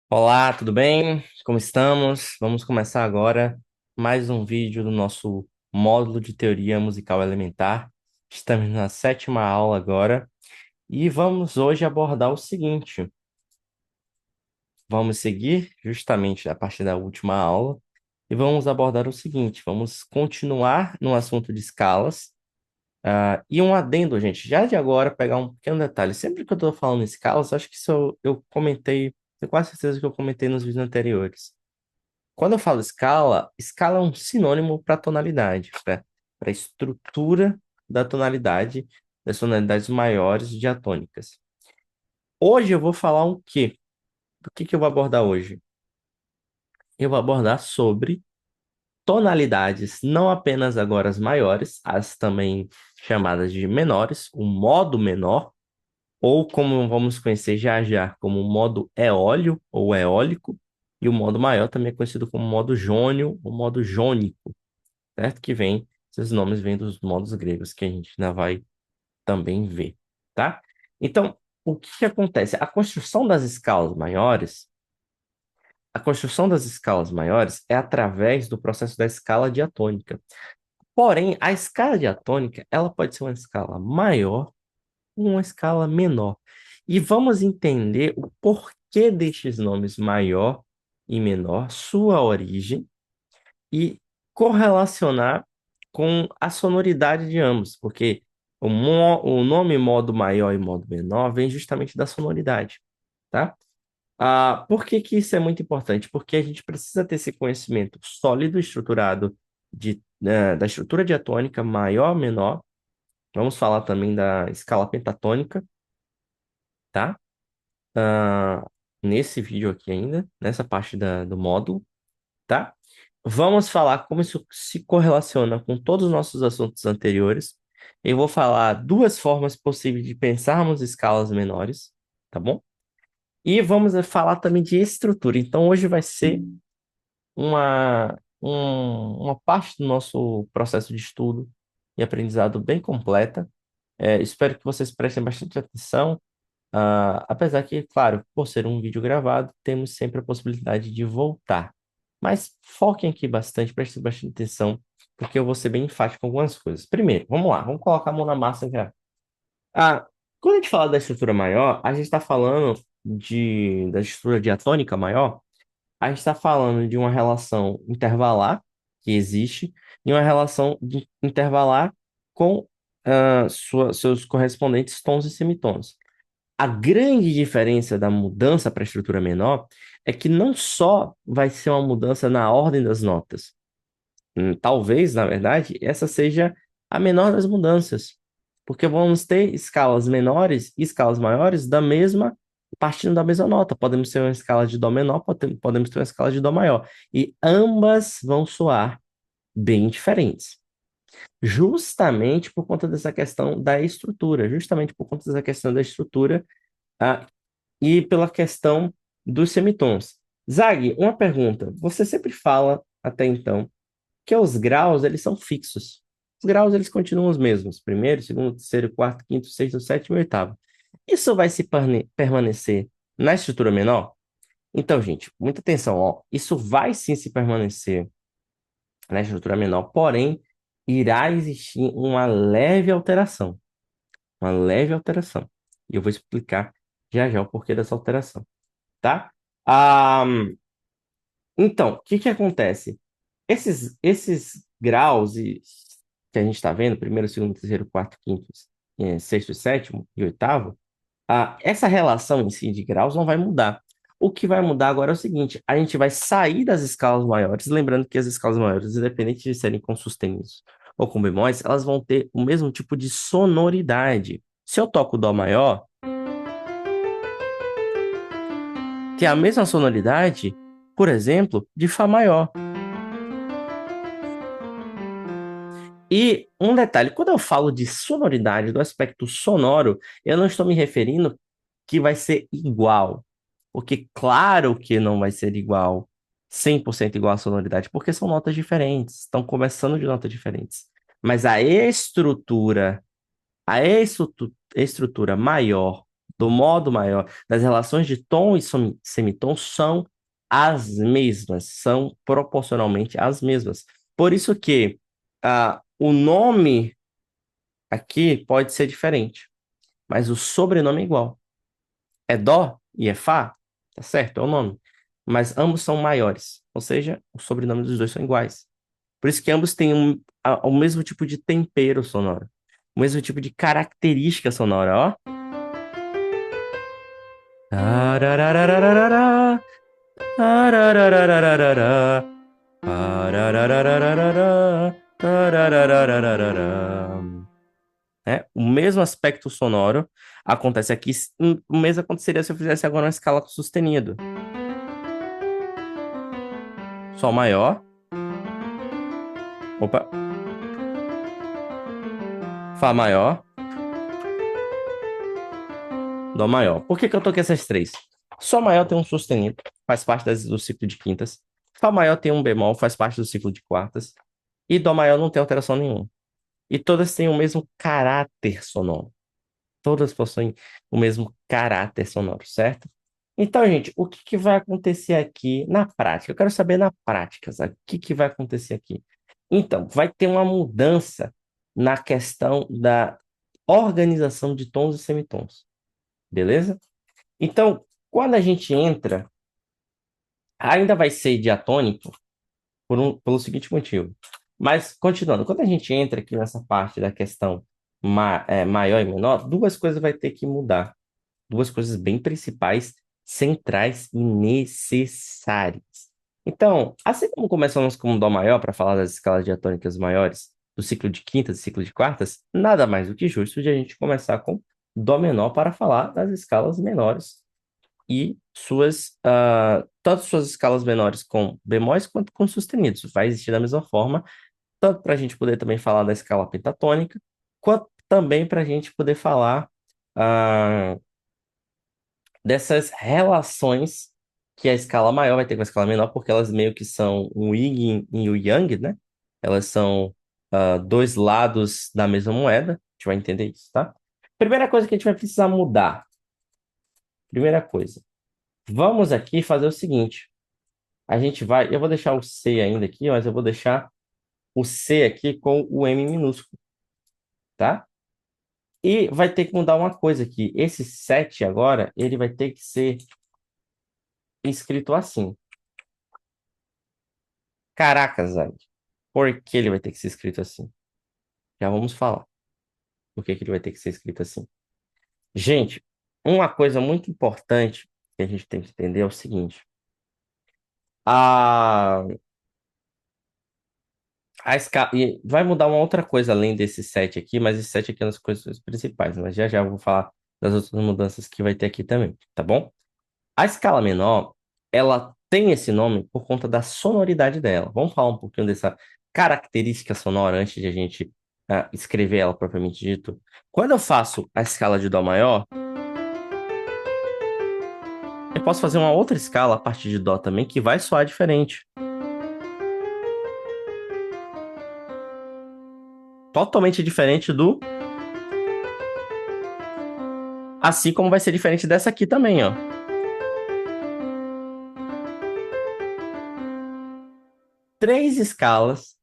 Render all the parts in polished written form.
Olá, tudo bem? Como estamos? Vamos começar agora mais um vídeo do nosso módulo de teoria musical elementar. Estamos na sétima aula agora e vamos hoje abordar o seguinte: vamos seguir justamente a partir da última aula e vamos abordar o seguinte: vamos continuar no assunto de escalas. E um adendo, gente, já de agora pegar um pequeno detalhe. Sempre que eu estou falando em escalas, acho que isso eu comentei, tenho quase certeza que eu comentei nos vídeos anteriores. Quando eu falo escala, escala é um sinônimo para tonalidade, para a estrutura da tonalidade, das tonalidades maiores diatônicas. Hoje eu vou falar o quê? Do que eu vou abordar hoje? Eu vou abordar sobre tonalidades, não apenas agora as maiores, as também chamadas de menores, o modo menor, ou como vamos conhecer já já, como modo eólio ou eólico, e o modo maior também é conhecido como modo jônio ou modo jônico, certo? Esses nomes vêm dos modos gregos que a gente ainda vai também ver, tá? Então, o que que acontece? A construção das escalas maiores é através do processo da escala diatônica. Porém, a escala diatônica, ela pode ser uma escala maior ou uma escala menor. E vamos entender o porquê destes nomes maior e menor, sua origem e correlacionar com a sonoridade de ambos, porque o nome modo maior e modo menor vem justamente da sonoridade, tá? Por que que isso é muito importante? Porque a gente precisa ter esse conhecimento sólido, estruturado da estrutura diatônica maior, menor. Vamos falar também da escala pentatônica, tá? Ah, Nesse vídeo aqui ainda, nessa parte do módulo, tá? Vamos falar como isso se correlaciona com todos os nossos assuntos anteriores. Eu vou falar duas formas possíveis de pensarmos escalas menores, tá bom? E vamos falar também de estrutura. Então, hoje vai ser uma parte do nosso processo de estudo e aprendizado bem completa. Espero que vocês prestem bastante atenção. Apesar que, claro, por ser um vídeo gravado, temos sempre a possibilidade de voltar. Mas foquem aqui bastante, prestem bastante atenção, porque eu vou ser bem enfático com algumas coisas. Primeiro, vamos lá, vamos colocar a mão na massa já. Ah, Quando a gente fala da estrutura maior, a gente está falando da estrutura diatônica maior, a gente está falando de uma relação intervalar que existe e uma relação intervalar com seus correspondentes tons e semitons. A grande diferença da mudança para a estrutura menor é que não só vai ser uma mudança na ordem das notas. Talvez, na verdade, essa seja a menor das mudanças, porque vamos ter escalas menores e escalas maiores partindo da mesma nota. Podemos ter uma escala de dó menor, podemos ter uma escala de dó maior, e ambas vão soar bem diferentes. Justamente por conta dessa questão da estrutura, justamente por conta dessa questão da estrutura, ah, e pela questão dos semitons. Zag, uma pergunta. Você sempre fala, até então, que os graus, eles são fixos. Os graus, eles continuam os mesmos. Primeiro, segundo, terceiro, quarto, quinto, sexto, sétimo e oitavo. Isso vai se permanecer na estrutura menor? Então, gente, muita atenção, ó. Isso vai sim se permanecer na estrutura menor, porém, irá existir uma leve alteração. Uma leve alteração. E eu vou explicar já já o porquê dessa alteração, tá? Ah, então, o que que acontece? Esses graus que a gente está vendo, primeiro, segundo, terceiro, quarto, quinto, sexto, sétimo e oitavo, essa relação em si de graus não vai mudar. O que vai mudar agora é o seguinte: a gente vai sair das escalas maiores, lembrando que as escalas maiores, independente de serem com sustenidos ou com bemóis, elas vão ter o mesmo tipo de sonoridade. Se eu toco Dó maior, tem a mesma sonoridade, por exemplo, de Fá maior. E um detalhe, quando eu falo de sonoridade, do aspecto sonoro, eu não estou me referindo que vai ser igual. Porque claro que não vai ser igual, 100% igual à sonoridade, porque são notas diferentes, estão começando de notas diferentes. Mas a estrutura maior do modo maior, das relações de tom e semitom são as mesmas, são proporcionalmente as mesmas. Por isso que o nome aqui pode ser diferente, mas o sobrenome é igual. É dó e é fá, tá certo? É o nome. Mas ambos são maiores, ou seja, o sobrenome dos dois são iguais. Por isso que ambos têm o mesmo tipo de tempero sonoro, o mesmo tipo de característica sonora, ó. Tarararararara, tarararararara, tarararararara, tarararararara. O mesmo aspecto sonoro acontece aqui, o mesmo aconteceria se eu fizesse agora uma escala com sustenido. Sol maior, opa, Fá maior, Dó maior. Por que que eu toquei essas três? Sol maior tem um sustenido, faz parte do ciclo de quintas. Fá maior tem um bemol, faz parte do ciclo de quartas. E Dó maior não tem alteração nenhuma. E todas têm o mesmo caráter sonoro. Todas possuem o mesmo caráter sonoro, certo? Então, gente, o que que vai acontecer aqui na prática? Eu quero saber na prática, sabe? O que que vai acontecer aqui? Então, vai ter uma mudança na questão da organização de tons e semitons, beleza? Então, quando a gente entra, ainda vai ser diatônico pelo seguinte motivo. Mas, continuando, quando a gente entra aqui nessa parte da questão maior e menor, duas coisas vai ter que mudar. Duas coisas bem principais, centrais e necessárias. Então, assim como começamos com o Dó maior para falar das escalas diatônicas maiores do ciclo de quintas e ciclo de quartas, nada mais do que justo de a gente começar com Dó menor para falar das escalas menores e tanto suas escalas menores com bemóis quanto com sustenidos. Vai existir da mesma forma, tanto para a gente poder também falar da escala pentatônica, quanto também para a gente poder falar ah, dessas relações que a escala maior vai ter com a escala menor, porque elas meio que são o yin e o yang, né? Elas são dois lados da mesma moeda. A gente vai entender isso, tá? Primeira coisa que a gente vai precisar mudar. Primeira coisa. Vamos aqui fazer o seguinte. A gente vai. Eu vou deixar o C ainda aqui, mas eu vou deixar o C aqui com o M minúsculo, tá? E vai ter que mudar uma coisa aqui. Esse 7 agora, ele vai ter que ser escrito assim. Caracas, Zag. Por que ele vai ter que ser escrito assim? Já vamos falar. Por que que ele vai ter que ser escrito assim? Gente, uma coisa muito importante que a gente tem que entender é o seguinte. A, a escala... E vai mudar uma outra coisa além desse 7 aqui, mas esse 7 aqui é uma das coisas principais. Mas já já eu vou falar das outras mudanças que vai ter aqui também, tá bom? A escala menor, ela tem esse nome por conta da sonoridade dela. Vamos falar um pouquinho dessa característica sonora antes de a gente escrever ela propriamente dito. Quando eu faço a escala de Dó maior, eu posso fazer uma outra escala a partir de Dó também que vai soar diferente. Totalmente diferente do. Assim como vai ser diferente dessa aqui também, ó. Três escalas,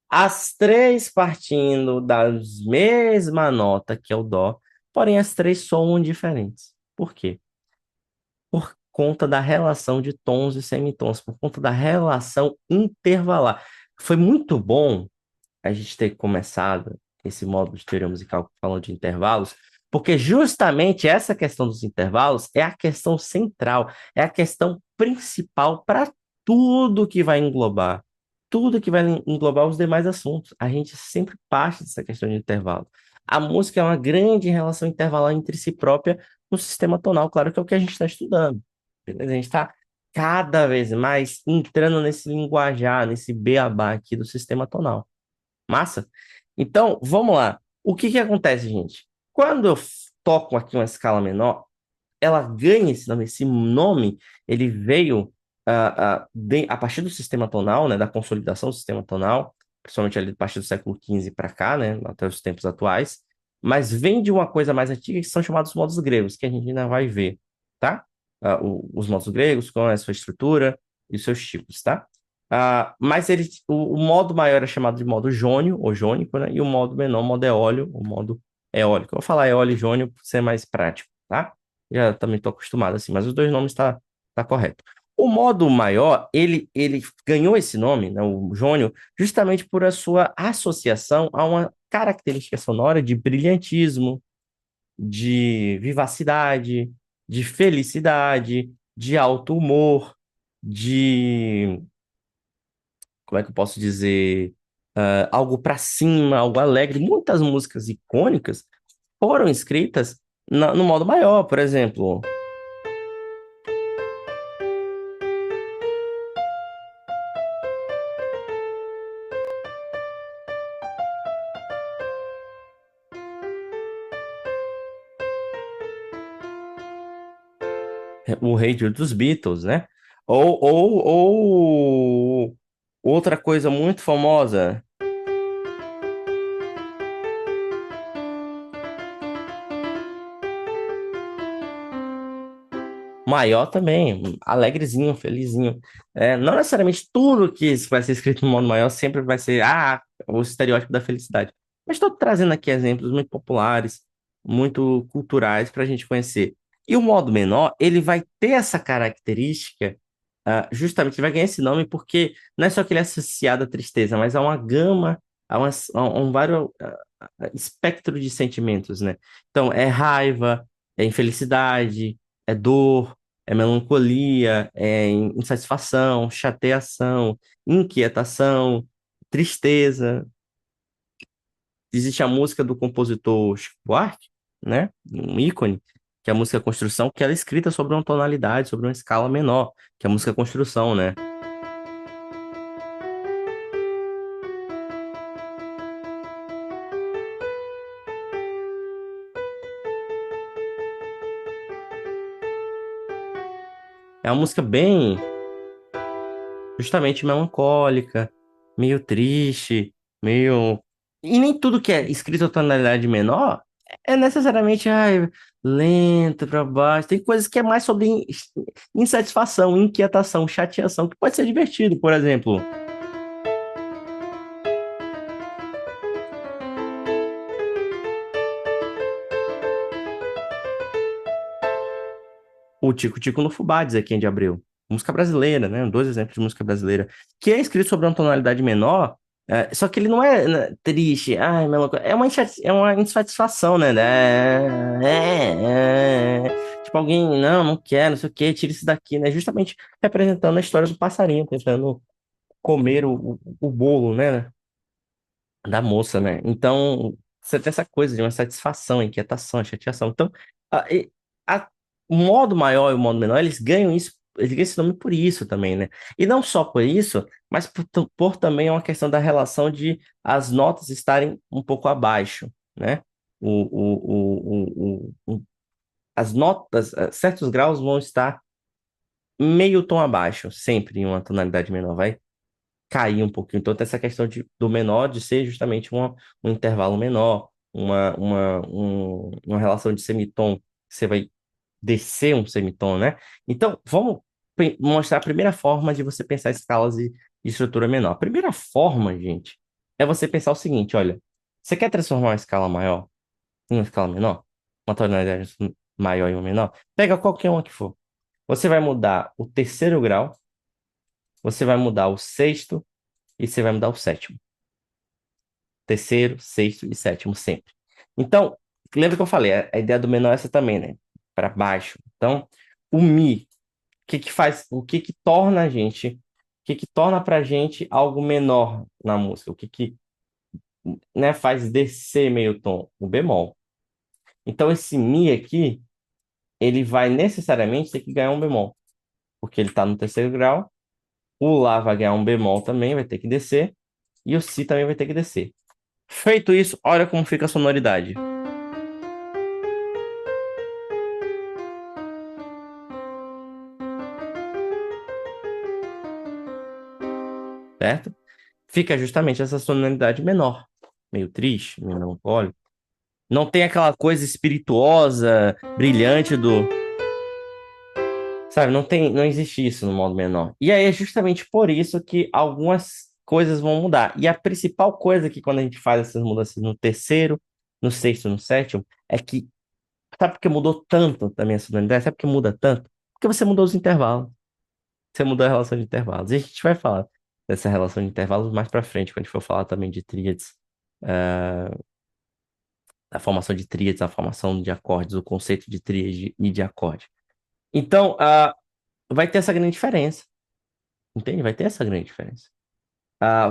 as três partindo da mesma nota, que é o Dó, porém as três soam diferentes. Por quê? Por conta da relação de tons e semitons, por conta da relação intervalar. Foi muito bom a gente ter começado esse módulo de teoria musical falando de intervalos, porque justamente essa questão dos intervalos é a questão central, é a questão principal para tudo que vai englobar, tudo que vai englobar os demais assuntos. A gente sempre parte dessa questão de intervalo. A música é uma grande relação intervalar entre si própria no sistema tonal, claro que é o que a gente está estudando. Beleza? A gente está cada vez mais entrando nesse linguajar, nesse beabá aqui do sistema tonal. Massa? Então, vamos lá. O que que acontece, gente? Quando eu toco aqui uma escala menor, ela ganha esse nome. Esse nome, ele veio a partir do sistema tonal, né, da consolidação do sistema tonal, principalmente ali a partir do século XV para cá, né, até os tempos atuais. mas vem de uma coisa mais antiga que são chamados modos gregos, que a gente ainda vai ver, tá? Os modos gregos, com a sua estrutura e os seus tipos, tá? Mas o modo maior é chamado de modo jônio, ou jônico, né? E o modo menor, modo eólio, o modo eólico. Eu vou falar eólio e jônio para ser mais prático, tá? Já também estou acostumado assim, mas os dois nomes tá correto. O modo maior, ele ganhou esse nome, né, o jônio, justamente por a sua associação a uma característica sonora de brilhantismo, de vivacidade, de felicidade, de alto humor, de, como é que eu posso dizer, algo para cima, algo alegre. Muitas músicas icônicas foram escritas no modo maior, por exemplo. O rei dos Beatles, né? Ou outra coisa muito famosa, maior também, alegrezinho, felizinho. Não necessariamente tudo que vai ser escrito no modo maior sempre vai ser o estereótipo da felicidade. Mas estou trazendo aqui exemplos muito populares, muito culturais para a gente conhecer. E o modo menor, ele vai ter essa característica. Justamente, ele vai ganhar esse nome porque não é só que ele é associado à tristeza, mas a uma gama, a um vário espectro de sentimentos, né? Então, é raiva, é infelicidade, é dor, é melancolia, é insatisfação, chateação, inquietação, tristeza. Existe a música do compositor Chico Buarque, né? Um ícone, que é a música Construção, que ela é escrita sobre uma tonalidade, sobre uma escala menor, que é a música Construção, né? É uma música bem, justamente melancólica, meio triste, meio. E nem tudo que é escrito em tonalidade menor é necessariamente lento para baixo. Tem coisas que é mais sobre insatisfação, inquietação, chateação, que pode ser divertido, por exemplo. O Tico Tico no Fubá, diz aqui de Abreu. Música brasileira, né? Dois exemplos de música brasileira. Que é escrito sobre uma tonalidade menor, só que ele não é, né, triste, melancólico. É uma insatisfação, né? Tipo, alguém, não quero, não sei o quê, tira isso daqui, né? Justamente representando a história do passarinho, tentando comer o bolo, né? Da moça, né? Então, você tem essa coisa de uma satisfação, inquietação, chateação. Então, a- o modo maior e o modo menor, eles ganham isso, eles ganham esse nome por isso também, né? E não só por isso, mas por também uma questão da relação de as notas estarem um pouco abaixo, né? As notas, certos graus vão estar meio tom abaixo, sempre em uma tonalidade menor, vai cair um pouquinho. Então, tem essa questão do menor de ser justamente um intervalo menor, uma relação de semitom, que você vai descer um semitom, né? Então, vamos mostrar a primeira forma de você pensar escalas de estrutura menor. A primeira forma, gente, é você pensar o seguinte: olha, você quer transformar uma escala maior em uma escala menor? Uma tonalidade maior em uma menor? Pega qualquer uma que for. Você vai mudar o terceiro grau, você vai mudar o sexto, e você vai mudar o sétimo. Terceiro, sexto e sétimo sempre. Então, lembra que eu falei, a ideia do menor é essa também, né? Para baixo. Então, o mi, o que que faz, o que que torna a gente, o que que torna pra gente algo menor na música? O que que, né, faz descer meio tom? O bemol. Então, esse mi aqui, ele vai necessariamente ter que ganhar um bemol, porque ele tá no terceiro grau. O lá vai ganhar um bemol também, vai ter que descer, e o si também vai ter que descer. Feito isso, olha como fica a sonoridade, certo? Fica justamente essa sonoridade menor, meio triste, meio melancólico. Não tem aquela coisa espirituosa, brilhante do, sabe? Não tem, não existe isso no modo menor. E aí é justamente por isso que algumas coisas vão mudar. E a principal coisa que quando a gente faz essas mudanças no terceiro, no sexto, no sétimo, é que sabe por que mudou tanto da minha sonoridade? Sabe por que muda tanto? Porque você mudou os intervalos. Você mudou a relação de intervalos. E a gente vai falar dessa relação de intervalos mais pra frente, quando a gente for falar também de tríades, ah, a formação de tríades, a formação de acordes, o conceito de tríade e de acorde. Então, vai ter essa grande diferença. Entende? Vai ter essa grande diferença.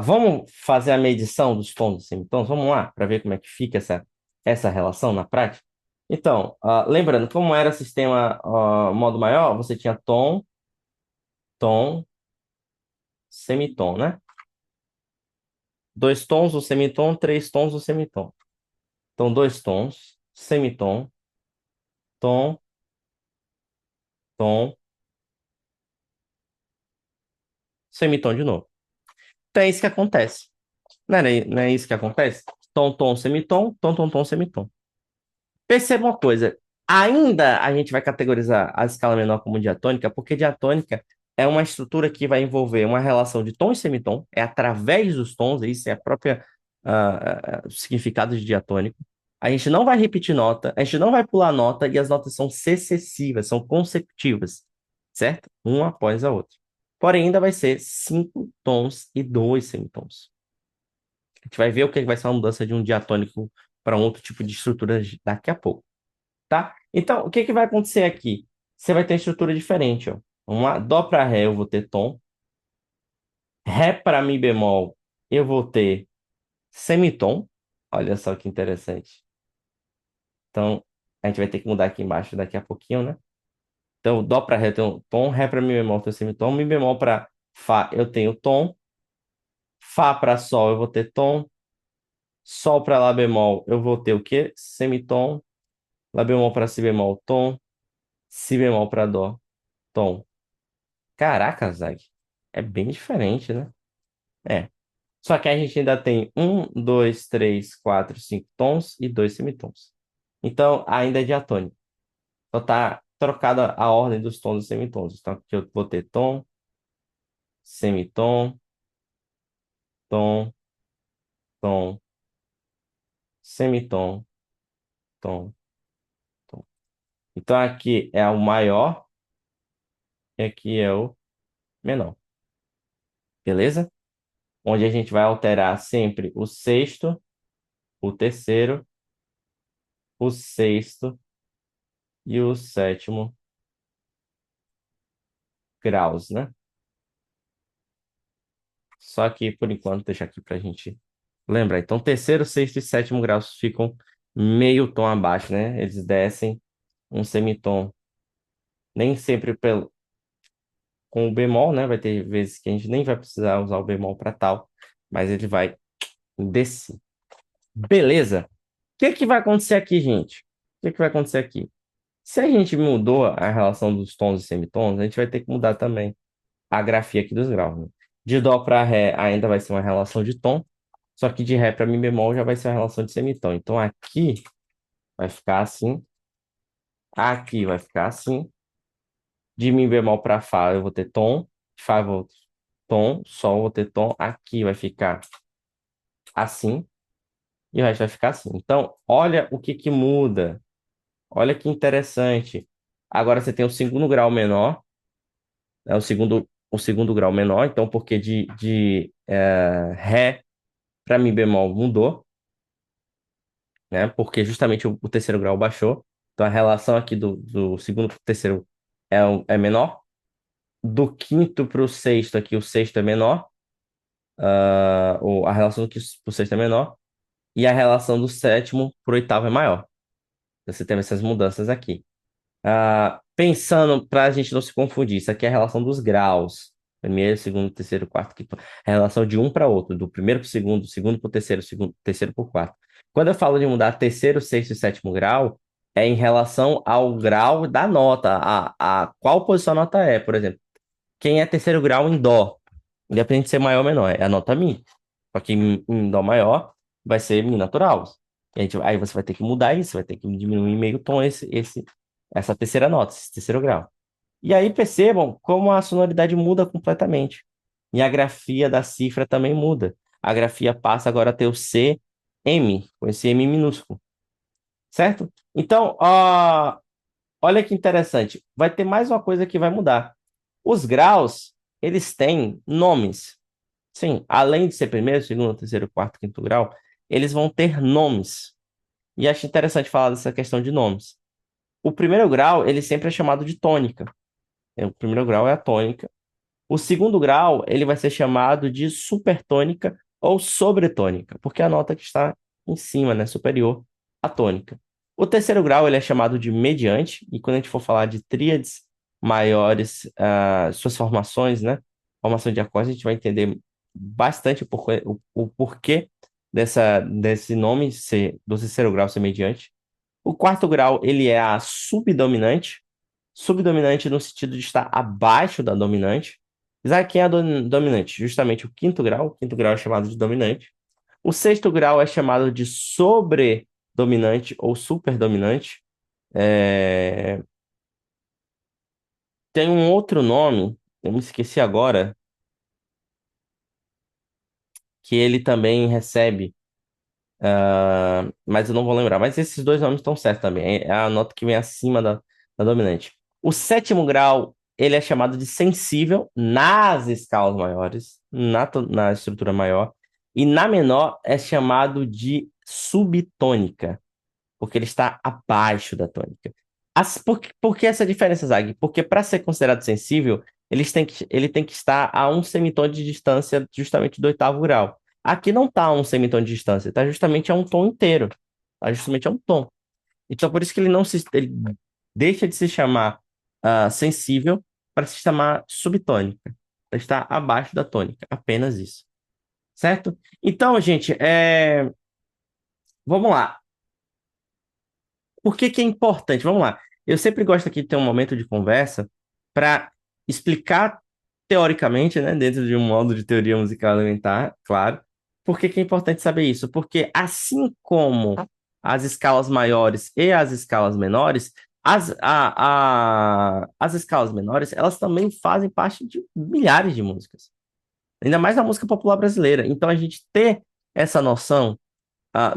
Vamos fazer a medição dos tons e semitons? Vamos lá, para ver como é que fica essa relação na prática? Então, lembrando, como era o sistema modo maior, você tinha tom, tom, semitom, né? Dois tons, o semitom, três tons, o semitom. Então, dois tons, semitom, tom, tom, semitom de novo. Então, é isso que acontece. Não é isso que acontece? Tom, tom, semitom, tom, tom, tom, semitom. Perceba uma coisa, ainda a gente vai categorizar a escala menor como diatônica, porque diatônica é uma estrutura que vai envolver uma relação de tom e semitom, é através dos tons, isso é a própria significado de diatônico. A gente não vai repetir nota, a gente não vai pular nota, e as notas são sucessivas, são consecutivas, certo? Uma após a outra. Porém, ainda vai ser cinco tons e dois semitons. A gente vai ver o que vai ser uma mudança de um diatônico para um outro tipo de estrutura daqui a pouco, tá? Então, o que que vai acontecer aqui? Você vai ter estrutura diferente, ó. Vamos lá, dó para ré eu vou ter tom, ré para mi bemol eu vou ter semitom. Olha só que interessante. Então, a gente vai ter que mudar aqui embaixo daqui a pouquinho, né? Então, dó para ré eu tenho tom, ré para mi bemol eu tenho semitom, mi bemol para fá eu tenho tom, fá para sol eu vou ter tom, sol para lá bemol eu vou ter o quê? Semitom, lá bemol para si bemol tom, si bemol para dó tom. Caraca, Zag. É bem diferente, né? É. Só que a gente ainda tem um, dois, três, quatro, cinco tons e dois semitons. Então, ainda é diatônico. Só tá trocada a ordem dos tons e semitons. Então, aqui eu vou ter tom, semitom, tom, tom, semitom, tom, tom. Então, aqui é o maior e aqui é o menor. Beleza? Onde a gente vai alterar sempre o sexto, o terceiro, o sexto e o sétimo graus, né? Só que, por enquanto, deixa aqui pra gente lembrar. Então, terceiro, sexto e sétimo graus ficam meio tom abaixo, né? Eles descem um semitom. Nem sempre com o bemol, né? Vai ter vezes que a gente nem vai precisar usar o bemol para tal, mas ele vai descer. Beleza? O que que vai acontecer aqui, gente? O que que vai acontecer aqui? Se a gente mudou a relação dos tons e semitons, a gente vai ter que mudar também a grafia aqui dos graus, né? De dó para ré ainda vai ser uma relação de tom, só que de ré para mi bemol já vai ser uma relação de semitom. Então aqui vai ficar assim, aqui vai ficar assim. De mi bemol para fá eu vou ter tom, fá eu vou ter tom, sol eu vou ter tom. Aqui vai ficar assim e o resto vai ficar assim. Então olha o que que muda. Olha que interessante. Agora você tem o segundo grau menor, né, o segundo grau menor. Então porque de ré para mi bemol mudou, né? Porque justamente o terceiro grau baixou. Então a relação aqui do segundo para o terceiro é menor. Do quinto para o sexto aqui, o sexto é menor. A relação do quinto para o sexto é menor. E a relação do sétimo para o oitavo é maior. Você teve essas mudanças aqui. Pensando para a gente não se confundir, isso aqui é a relação dos graus. Primeiro, segundo, terceiro, quarto, quinto. É a relação de um para outro, do primeiro para o segundo, segundo para o terceiro, segundo, terceiro para o quarto. Quando eu falo de mudar terceiro, sexto e sétimo grau, é em relação ao grau da nota, a qual posição a nota é. Por exemplo, quem é terceiro grau em dó, independente de ser maior ou menor, é a nota Mi. Só que em dó maior vai ser Mi natural. E aí você vai ter que mudar isso, vai ter que diminuir em meio tom essa terceira nota, esse terceiro grau. E aí percebam como a sonoridade muda completamente. E a grafia da cifra também muda. A grafia passa agora a ter o C M, com esse M minúsculo, certo? Então, olha que interessante. Vai ter mais uma coisa que vai mudar. Os graus, eles têm nomes. Sim, além de ser primeiro, segundo, terceiro, quarto, quinto grau, eles vão ter nomes. E acho interessante falar dessa questão de nomes. O primeiro grau, ele sempre é chamado de tônica. O primeiro grau é a tônica. O segundo grau, ele vai ser chamado de supertônica ou sobretônica, porque é a nota que está em cima, né, superior à tônica. O terceiro grau, ele é chamado de mediante, e quando a gente for falar de tríades maiores, suas formações, né, formação de acordes, a gente vai entender bastante o porquê desse nome do terceiro grau ser mediante. O quarto grau, ele é a subdominante, subdominante no sentido de estar abaixo da dominante. Já quem é a dominante? Justamente o quinto grau. O quinto grau é chamado de dominante. O sexto grau é chamado de sobredominante ou superdominante. É, Tem um outro nome, eu me esqueci agora, que ele também recebe. Mas eu não vou lembrar. Mas esses dois nomes estão certos também. É a nota que vem acima da dominante. O sétimo grau, ele é chamado de sensível nas escalas maiores, na estrutura maior. E na menor é chamado de subtônica, porque ele está abaixo da tônica. Por que essa diferença, Zag? Porque para ser considerado sensível, ele tem que estar a um semitom de distância justamente do oitavo grau. Aqui não está a um semitom de distância, está justamente a um tom inteiro. Está justamente a um tom. Então, por isso que ele deixa de se chamar sensível para se chamar subtônica. Ele está abaixo da tônica. Apenas isso. Certo? Então, gente, vamos lá. Por que que é importante? Vamos lá. Eu sempre gosto aqui de ter um momento de conversa para explicar teoricamente, né, dentro de um modo de teoria musical elementar, claro. Por que que é importante saber isso? Porque assim como as escalas maiores e as escalas menores, as escalas menores, elas também fazem parte de milhares de músicas. Ainda mais na música popular brasileira. Então a gente ter essa noção,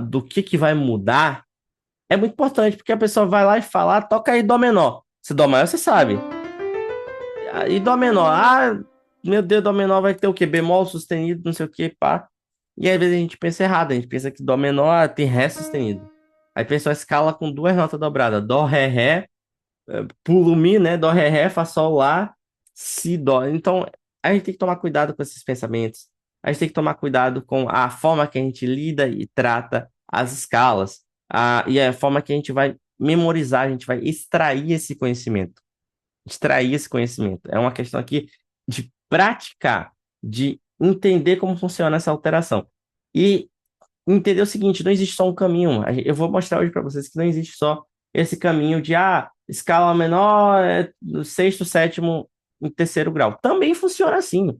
do que vai mudar é muito importante, porque a pessoa vai lá e fala, toca aí dó menor. Se dó maior, você sabe. E dó menor, meu Deus, dó menor vai ter o quê? Bemol sustenido, não sei o quê, pá. E às vezes a gente pensa errado, a gente pensa que dó menor tem ré sustenido. Aí a pessoa escala com duas notas dobradas, dó, ré, pulo mi, né? Dó, ré, fá, sol, lá, si, dó. Então, a gente tem que tomar cuidado com esses pensamentos. A gente tem que tomar cuidado com a forma que a gente lida e trata as escalas. E a forma que a gente vai memorizar, a gente vai extrair esse conhecimento. Extrair esse conhecimento. É uma questão aqui de praticar, de entender como funciona essa alteração. E entender o seguinte, não existe só um caminho. Eu vou mostrar hoje para vocês que não existe só esse caminho de escala menor, no sexto, sétimo, em terceiro grau. Também funciona assim.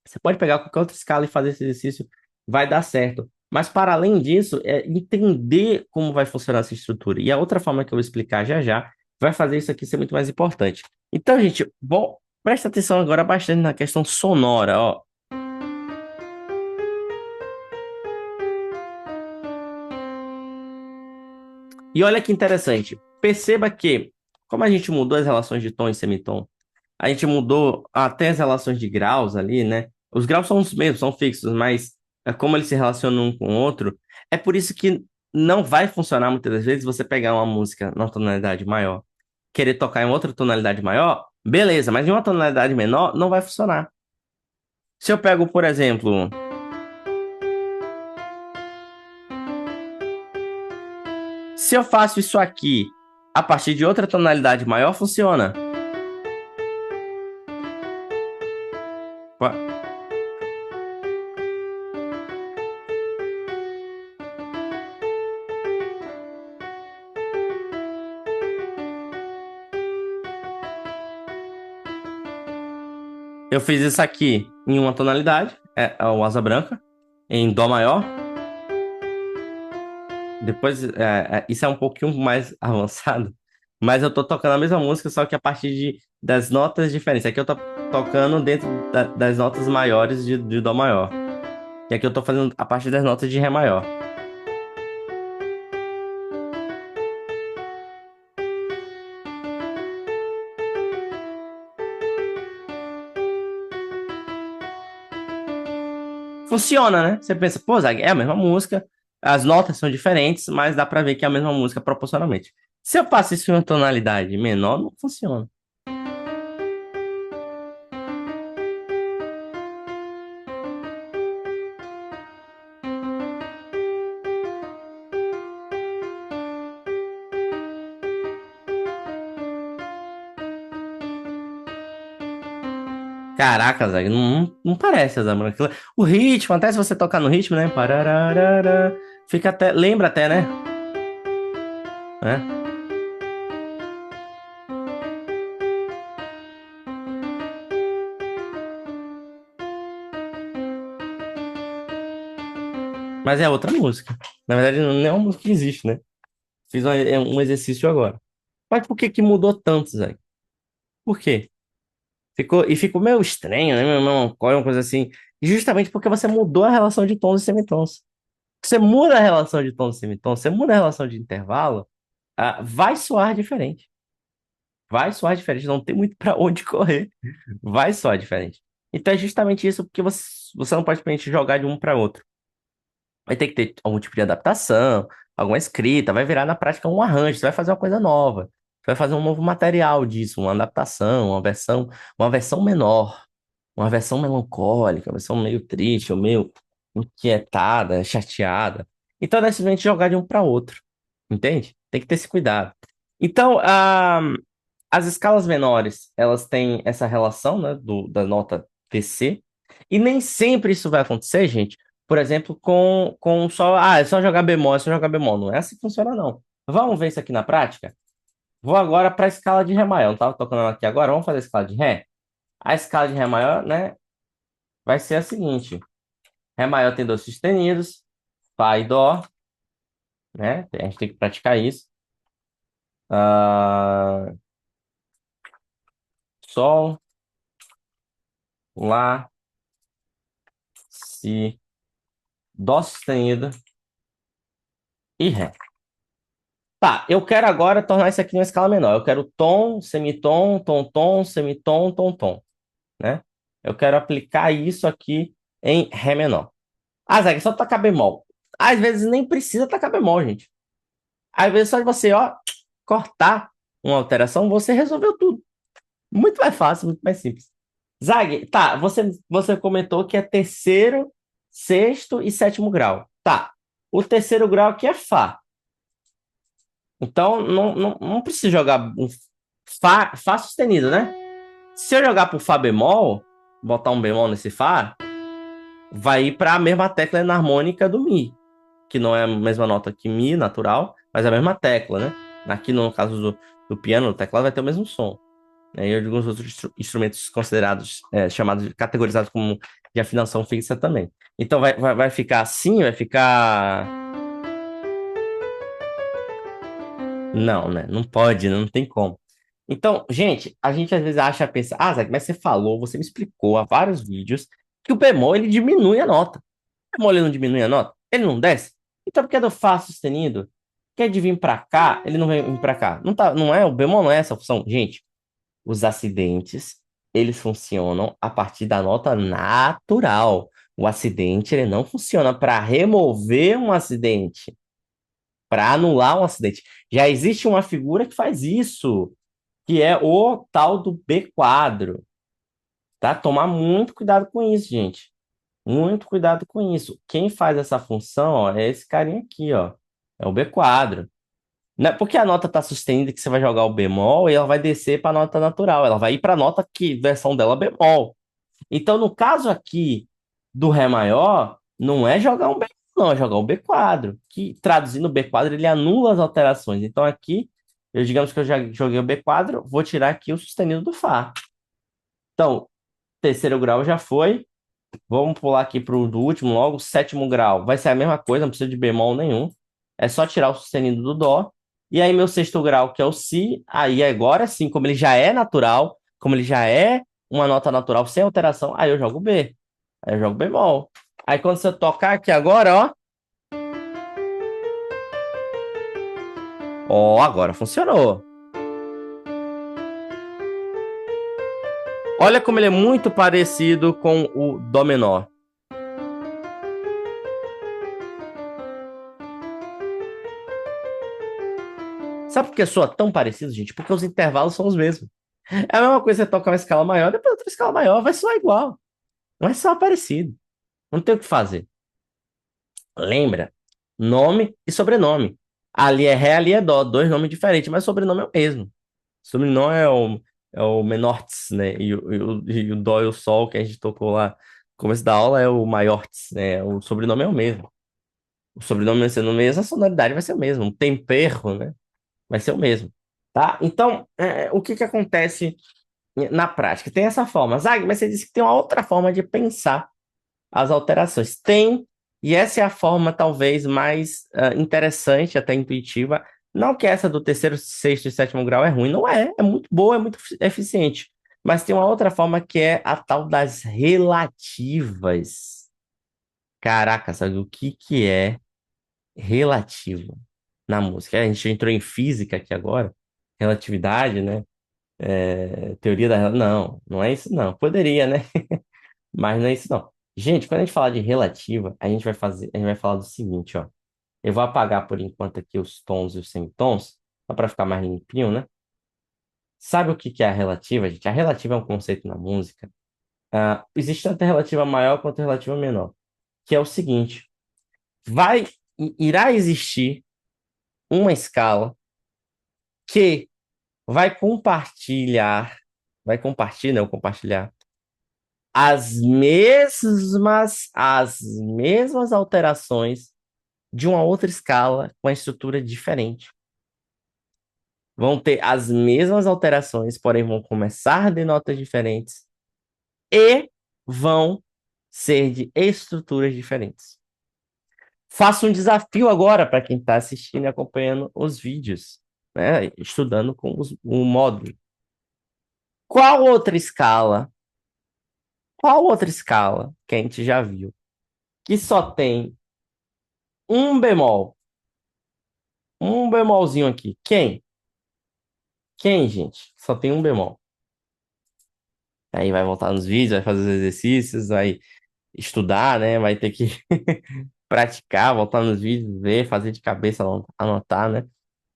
Você pode pegar qualquer outra escala e fazer esse exercício, vai dar certo. Mas para além disso, é entender como vai funcionar essa estrutura. E a outra forma que eu vou explicar já já vai fazer isso aqui ser muito mais importante. Então, gente, bom, presta atenção agora bastante na questão sonora, ó. E olha que interessante. Perceba que, como a gente mudou as relações de tom e semitom, a gente mudou até as relações de graus ali, né? Os graus são os mesmos, são fixos, mas como eles se relacionam um com o outro, é por isso que não vai funcionar muitas das vezes você pegar uma música numa tonalidade maior, querer tocar em outra tonalidade maior, beleza, mas em uma tonalidade menor não vai funcionar. Se eu pego, por exemplo, se eu faço isso aqui a partir de outra tonalidade maior, funciona. Eu fiz isso aqui em uma tonalidade, é o asa branca, em dó maior, Depois, isso é um pouquinho mais avançado, mas eu tô tocando a mesma música, só que a partir das notas diferentes. Aqui eu tô tocando dentro das notas maiores de Dó maior. E aqui eu tô fazendo a partir das notas de Ré maior. Funciona, né? Você pensa, pô, Zag, é a mesma música, as notas são diferentes, mas dá pra ver que é a mesma música proporcionalmente. Se eu faço isso em uma tonalidade menor, não funciona. Caraca, Zag, não parece essa música. O ritmo, até se você tocar no ritmo, né? Parararara, fica até, lembra até, né? Né? Mas é outra música. Na verdade, não é uma música que existe, né? Fiz um exercício agora. Mas por que que mudou tanto, Zé? Por quê? Ficou meio estranho, né? Meio melancólico, uma coisa assim. Justamente porque você mudou a relação de tons e semitons. Você muda a relação de tons e semitons, você muda a relação de intervalo, vai soar diferente. Vai soar diferente, não tem muito para onde correr. Vai soar diferente. Então é justamente isso, porque você não pode simplesmente jogar de um para outro. Vai ter que ter algum tipo de adaptação, alguma escrita, vai virar na prática um arranjo, você vai fazer uma coisa nova. Você vai fazer um novo material disso, uma adaptação, uma versão menor, uma versão melancólica, uma versão meio triste, ou meio inquietada, chateada. Então não é simplesmente jogar de um para outro, entende? Tem que ter esse cuidado. Então, as escalas menores, elas têm essa relação, né, da nota TC, e nem sempre isso vai acontecer, gente. Por exemplo, com só, é só jogar bemol, é só jogar bemol. Não é assim que funciona, não. Vamos ver isso aqui na prática? Vou agora para a escala de Ré maior. Eu não estava tocando ela aqui agora, vamos fazer a escala de Ré? A escala de Ré maior, né, vai ser a seguinte: Ré maior tem dois sustenidos, Fá e Dó, né? A gente tem que praticar isso. Ah, Sol, Lá, Si, Dó sustenido e Ré. Tá, eu quero agora tornar isso aqui numa escala menor. Eu quero tom, semitom, tom-tom, semitom, tom-tom, né? Eu quero aplicar isso aqui em Ré menor. Ah, Zé, só tacar bemol. Às vezes nem precisa tacar bemol, gente. Às vezes só de você, ó, cortar uma alteração, você resolveu tudo. Muito mais fácil, muito mais simples. Zag, tá, você comentou que é terceiro, sexto e sétimo grau. Tá, o terceiro grau aqui é Fá. Então, não precisa jogar um Fá sustenido, né? Se eu jogar pro Fá bemol, botar um bemol nesse Fá, vai ir para a mesma tecla enarmônica do Mi, que não é a mesma nota que Mi natural, mas é a mesma tecla, né? Aqui no caso do piano, o teclado vai ter o mesmo som, né? E alguns outros instrumentos considerados, chamados, categorizados como de afinação fixa também. Então vai ficar assim, vai ficar. Não, né? Não pode, não tem como. Então, gente, a gente às vezes acha, pensa, Zé, mas você falou, você me explicou há vários vídeos que o bemol ele diminui a nota. O bemol ele não diminui a nota? Ele não desce? Então, por que é do Fá sustenido? Quer de vir pra cá, ele não vem vir pra cá. Não tá, não é, o bemol não é essa função. Gente, os acidentes, eles funcionam a partir da nota natural. O acidente, ele não funciona para remover um acidente, para anular um acidente. Já existe uma figura que faz isso, que é o tal do B quadro, tá? Tomar muito cuidado com isso, gente. Muito cuidado com isso. Quem faz essa função, ó, é esse carinha aqui, ó. É o B quadro. Não é porque a nota está sustenida que você vai jogar o bemol e ela vai descer para a nota natural. Ela vai ir para a nota que versão dela é bemol. Então, no caso aqui do Ré maior, não é jogar um bemol, não, é jogar o B quadro. Que traduzindo o B quadro, ele anula as alterações. Então, aqui, digamos que eu já joguei o B quadro, vou tirar aqui o sustenido do Fá. Então, terceiro grau já foi. Vamos pular aqui para o do último logo, sétimo grau. Vai ser a mesma coisa, não precisa de bemol nenhum. É só tirar o sustenido do dó. E aí, meu sexto grau, que é o si, aí agora sim, como ele já é natural, como ele já é uma nota natural sem alteração, aí eu jogo B. Aí eu jogo bemol. Aí quando você tocar aqui agora, agora funcionou. Olha como ele é muito parecido com o dó menor. Sabe por que soa tão parecido, gente? Porque os intervalos são os mesmos. É a mesma coisa você tocar uma escala maior, depois outra escala maior, vai soar igual. Vai soar parecido. Não tem o que fazer. Lembra? Nome e sobrenome. Ali é ré, ali é dó. Dois nomes diferentes, mas o sobrenome é o mesmo. Sobrenome é o menortes, né? E o dó e o sol que a gente tocou lá no começo da aula é o maiortes, né? O sobrenome é o mesmo. O sobrenome vai ser o mesmo, a sonoridade vai ser o mesmo. O tempero, né? Vai ser o mesmo. Tá? Então, o que que acontece na prática? Tem essa forma. Zag, mas você disse que tem uma outra forma de pensar as alterações. Tem, e essa é a forma talvez mais interessante, até intuitiva. Não que essa do terceiro, sexto e sétimo grau é ruim, não é. É muito boa, é muito eficiente. Mas tem uma outra forma que é a tal das relativas. Caraca, sabe o que que é relativo na música? A gente entrou em física aqui agora, relatividade, né? Teoria da... Não, não é isso não. Poderia, né? Mas não é isso não. Gente, quando a gente falar de relativa, a gente vai falar do seguinte, ó. Eu vou apagar por enquanto aqui os tons e os semitons, só para ficar mais limpinho, né? Sabe o que que é a relativa, gente? A relativa é um conceito na música. Existe tanto a relativa maior quanto a relativa menor, que é o seguinte: irá existir uma escala que vai compartilhar, né? Compartilhar as mesmas alterações de uma outra escala com a estrutura diferente. Vão ter as mesmas alterações, porém vão começar de notas diferentes e vão ser de estruturas diferentes. Faço um desafio agora para quem está assistindo e acompanhando os vídeos, né? Estudando com o módulo. Qual outra escala? Qual outra escala que a gente já viu que só tem um bemol? Um bemolzinho aqui. Quem? Quem, gente? Só tem um bemol. Aí vai voltar nos vídeos, vai fazer os exercícios, vai estudar, né? Vai ter que praticar, voltar nos vídeos, ver, fazer de cabeça, anotar, né?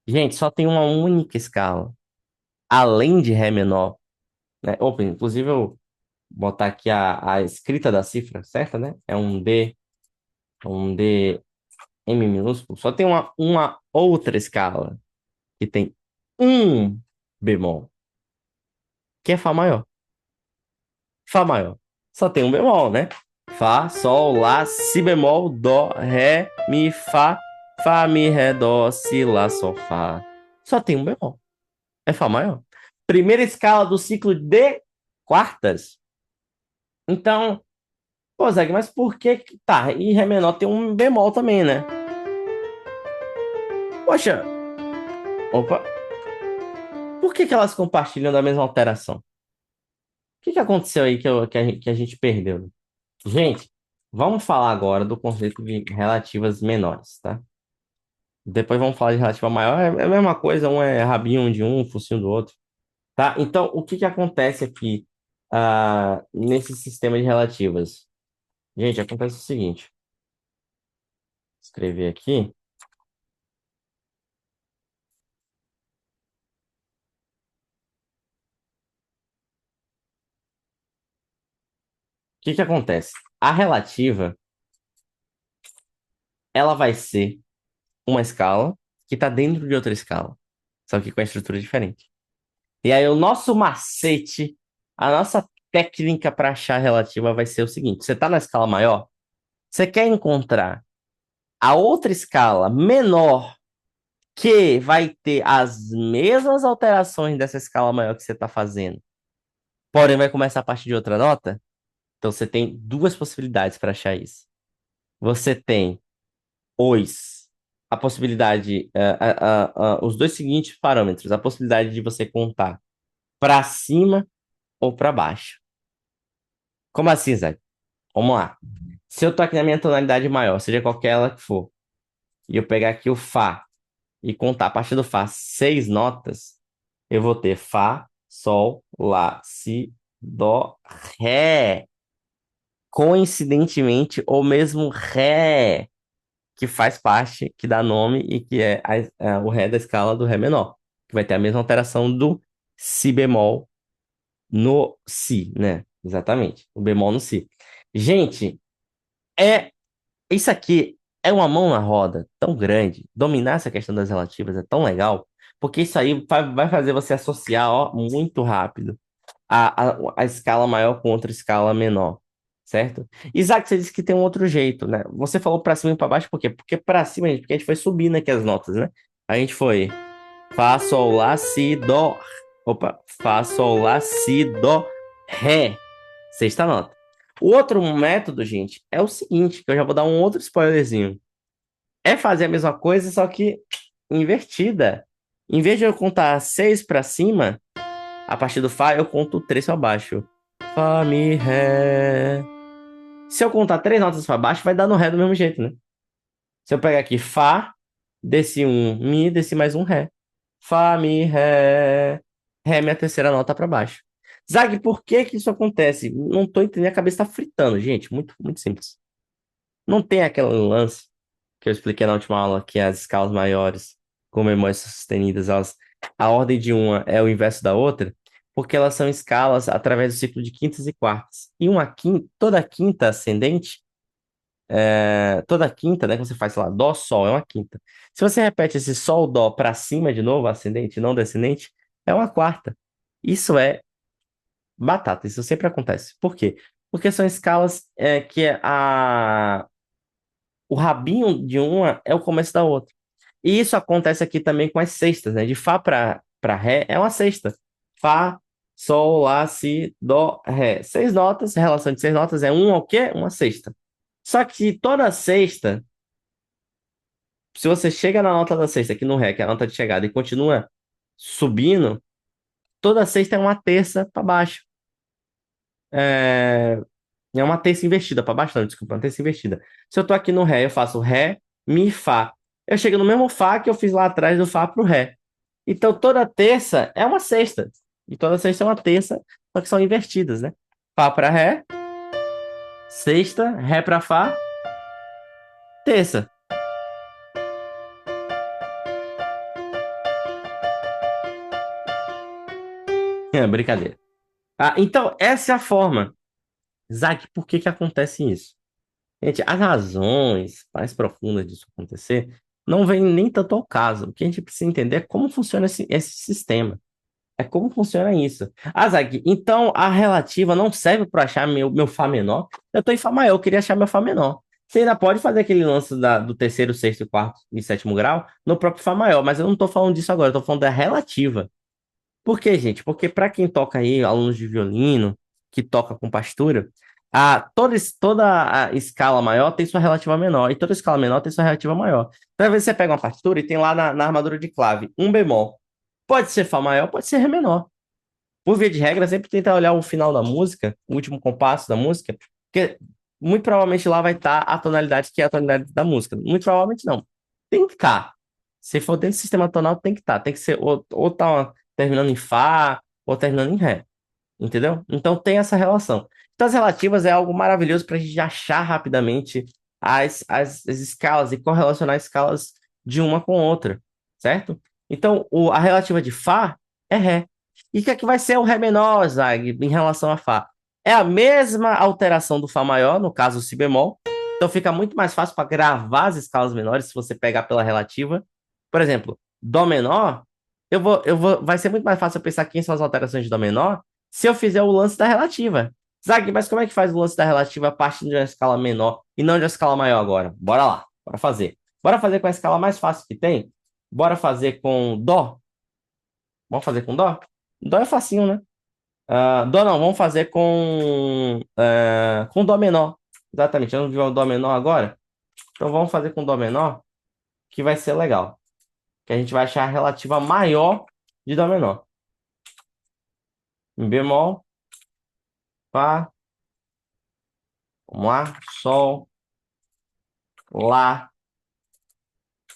Gente, só tem uma única escala, além de Ré menor, né? Opa, inclusive eu vou botar aqui a escrita da cifra certa, né? É um D M minúsculo. Só tem uma outra escala que tem um bemol, que é Fá maior. Fá maior. Só tem um bemol, né? Fá, Sol, Lá, Si bemol, Dó, Ré, Mi, Fá, Mi, Ré, Dó, Si, Lá, Sol, Fá. Só tem um bemol. É Fá maior. Primeira escala do ciclo de quartas. Então, pô, Zeg, mas por que tá? E Ré menor tem um bemol também, né? Poxa, opa, por que que elas compartilham da mesma alteração? O que que aconteceu aí que a gente perdeu, né? Gente, vamos falar agora do conceito de relativas menores, tá? Depois vamos falar de relativa maior. É a mesma coisa, um é rabinho de um, focinho do outro, tá? Então, o que que acontece aqui nesse sistema de relativas? Gente, acontece o seguinte. Vou escrever aqui. O que que acontece? A relativa, ela vai ser uma escala que está dentro de outra escala, só que com a estrutura diferente. E aí, o nosso macete, a nossa técnica para achar a relativa vai ser o seguinte: você está na escala maior, você quer encontrar a outra escala menor que vai ter as mesmas alterações dessa escala maior que você está fazendo, porém vai começar a partir de outra nota? Então você tem duas possibilidades para achar isso. Você tem os a possibilidade, os dois seguintes parâmetros, a possibilidade de você contar para cima ou para baixo. Como assim, Zé? Vamos lá. Se eu tô aqui na minha tonalidade maior, seja qualquer ela que for, e eu pegar aqui o Fá e contar a partir do Fá 6 notas, eu vou ter Fá, Sol, Lá, Si, Dó, Ré. Coincidentemente, o mesmo Ré que faz parte, que dá nome e que é o Ré da escala do Ré menor, que vai ter a mesma alteração do Si bemol no Si, né? Exatamente, o bemol no Si. Gente, é isso aqui é uma mão na roda tão grande. Dominar essa questão das relativas é tão legal, porque isso aí vai fazer você associar, ó, muito rápido a escala maior com outra escala menor, certo? Isaac, você disse que tem um outro jeito, né? Você falou pra cima e pra baixo, por quê? Porque pra cima, gente, porque a gente foi subindo aqui as notas, né? A gente foi Fá, Sol, Lá, Si, Dó. Opa, Fá, Sol, Lá, Si, Dó, Ré. Sexta nota. O outro método, gente, é o seguinte, que eu já vou dar um outro spoilerzinho. É fazer a mesma coisa, só que invertida. Em vez de eu contar 6 pra cima, a partir do Fá, eu conto 3 para baixo. Fá, Mi, Ré. Se eu contar 3 notas para baixo, vai dar no Ré do mesmo jeito, né? Se eu pegar aqui Fá, desci um Mi, desci mais um Ré. Fá, Mi, Ré. Ré é minha terceira nota para baixo. Zag, por que que isso acontece? Não tô entendendo, a cabeça tá fritando, gente. Muito, muito simples. Não tem aquele lance que eu expliquei na última aula, que as escalas maiores, com bemóis sustenidas, a ordem de uma é o inverso da outra, porque elas são escalas através do ciclo de quintas e quartas. E toda quinta ascendente, toda quinta, né, que você faz, sei lá, dó, sol, é uma quinta. Se você repete esse sol, dó para cima de novo, ascendente, não descendente, é uma quarta. Isso é batata, isso sempre acontece. Por quê? Porque são escalas que o rabinho de uma é o começo da outra. E isso acontece aqui também com as sextas, né? De Fá para Ré é uma sexta. Fá, Sol, Lá, Si, Dó, Ré. 6 notas, a relação de 6 notas é o quê? Uma sexta. Só que toda sexta, se você chega na nota da sexta, aqui no Ré, que é a nota de chegada, e continua subindo, toda sexta é uma terça para baixo. É, é uma terça invertida para baixo, não, desculpa, uma terça invertida. Se eu tô aqui no Ré, eu faço Ré, Mi, Fá. Eu chego no mesmo Fá que eu fiz lá atrás do Fá pro Ré. Então toda terça é uma sexta. E toda sexta é uma terça, só que são invertidas, né? Fá para Ré, sexta, Ré para Fá, terça. É, brincadeira. Então, essa é a forma. Zac, por que que acontece isso? Gente, as razões mais profundas disso acontecer não vêm nem tanto ao caso. O que a gente precisa entender é como funciona esse sistema. É como funciona isso. Zag, então a relativa não serve para achar meu Fá menor. Eu tô em Fá maior, eu queria achar meu Fá menor. Você ainda pode fazer aquele lance do terceiro, sexto, quarto e sétimo grau no próprio Fá maior, mas eu não tô falando disso agora, eu tô falando da relativa. Por quê, gente? Porque para quem toca aí, alunos de violino, que toca com pastura, toda a escala maior tem sua relativa menor, e toda escala menor tem sua relativa maior. Então, às vezes você pega uma partitura e tem lá na armadura de clave um bemol. Pode ser Fá maior, pode ser Ré menor. Por via de regra, sempre tenta olhar o final da música, o último compasso da música, porque muito provavelmente lá vai estar a tonalidade que é a tonalidade da música. Muito provavelmente não. Tem que estar. Se for dentro do sistema tonal, tem que estar. Tem que ser ou tá terminando em Fá ou terminando em Ré. Entendeu? Então tem essa relação. Então as relativas é algo maravilhoso para a gente achar rapidamente as escalas e correlacionar escalas de uma com outra, certo? Então a relativa de Fá é Ré. E o que é que vai ser o Ré menor, Zag, em relação a Fá? É a mesma alteração do Fá maior, no caso o Si bemol. Então fica muito mais fácil para gravar as escalas menores se você pegar pela relativa. Por exemplo, Dó menor, vai ser muito mais fácil eu pensar quem são as alterações de Dó menor se eu fizer o lance da relativa. Zag, mas como é que faz o lance da relativa a partir de uma escala menor e não de uma escala maior agora? Bora lá, bora fazer. Bora fazer com a escala mais fácil que tem? Bora fazer com Dó? Vamos fazer com Dó? Dó é facinho, né? Dó não, vamos fazer com Dó menor. Exatamente, eu não vi o Dó menor agora. Então vamos fazer com Dó menor. que vai ser legal. Que a gente vai achar a relativa maior de Dó menor. Mi bemol, Fá, vamos lá, Sol, Lá,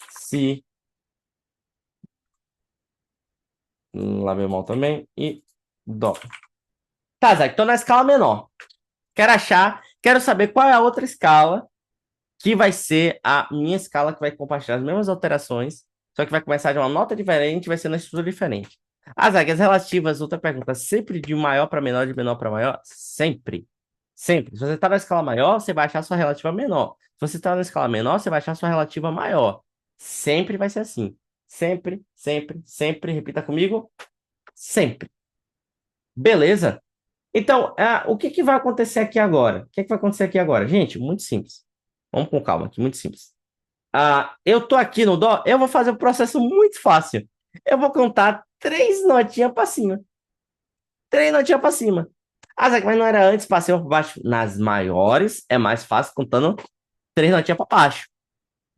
Si, Lá bemol também e Dó. Tá, Zé, então na escala menor. Quero saber qual é a outra escala que vai ser a minha escala que vai compartilhar as mesmas alterações, só que vai começar de uma nota diferente, vai ser na estrutura diferente. As águas relativas, outra pergunta, sempre de maior para menor, de menor para maior? Sempre. Sempre. Se você está na escala maior, você vai achar sua relativa menor. Se você está na escala menor, você vai achar sua relativa maior. Sempre vai ser assim. Sempre, sempre, sempre. Repita comigo. Sempre. Beleza? Então, o que que vai acontecer aqui agora? O que que vai acontecer aqui agora? Gente, muito simples. Vamos com calma aqui, muito simples. Eu tô aqui no Dó, eu vou fazer um processo muito fácil. Eu vou contar três notinhas para cima. Três notinhas para cima. Zé, mas não era antes para cima para baixo? Nas maiores é mais fácil contando três notinhas para baixo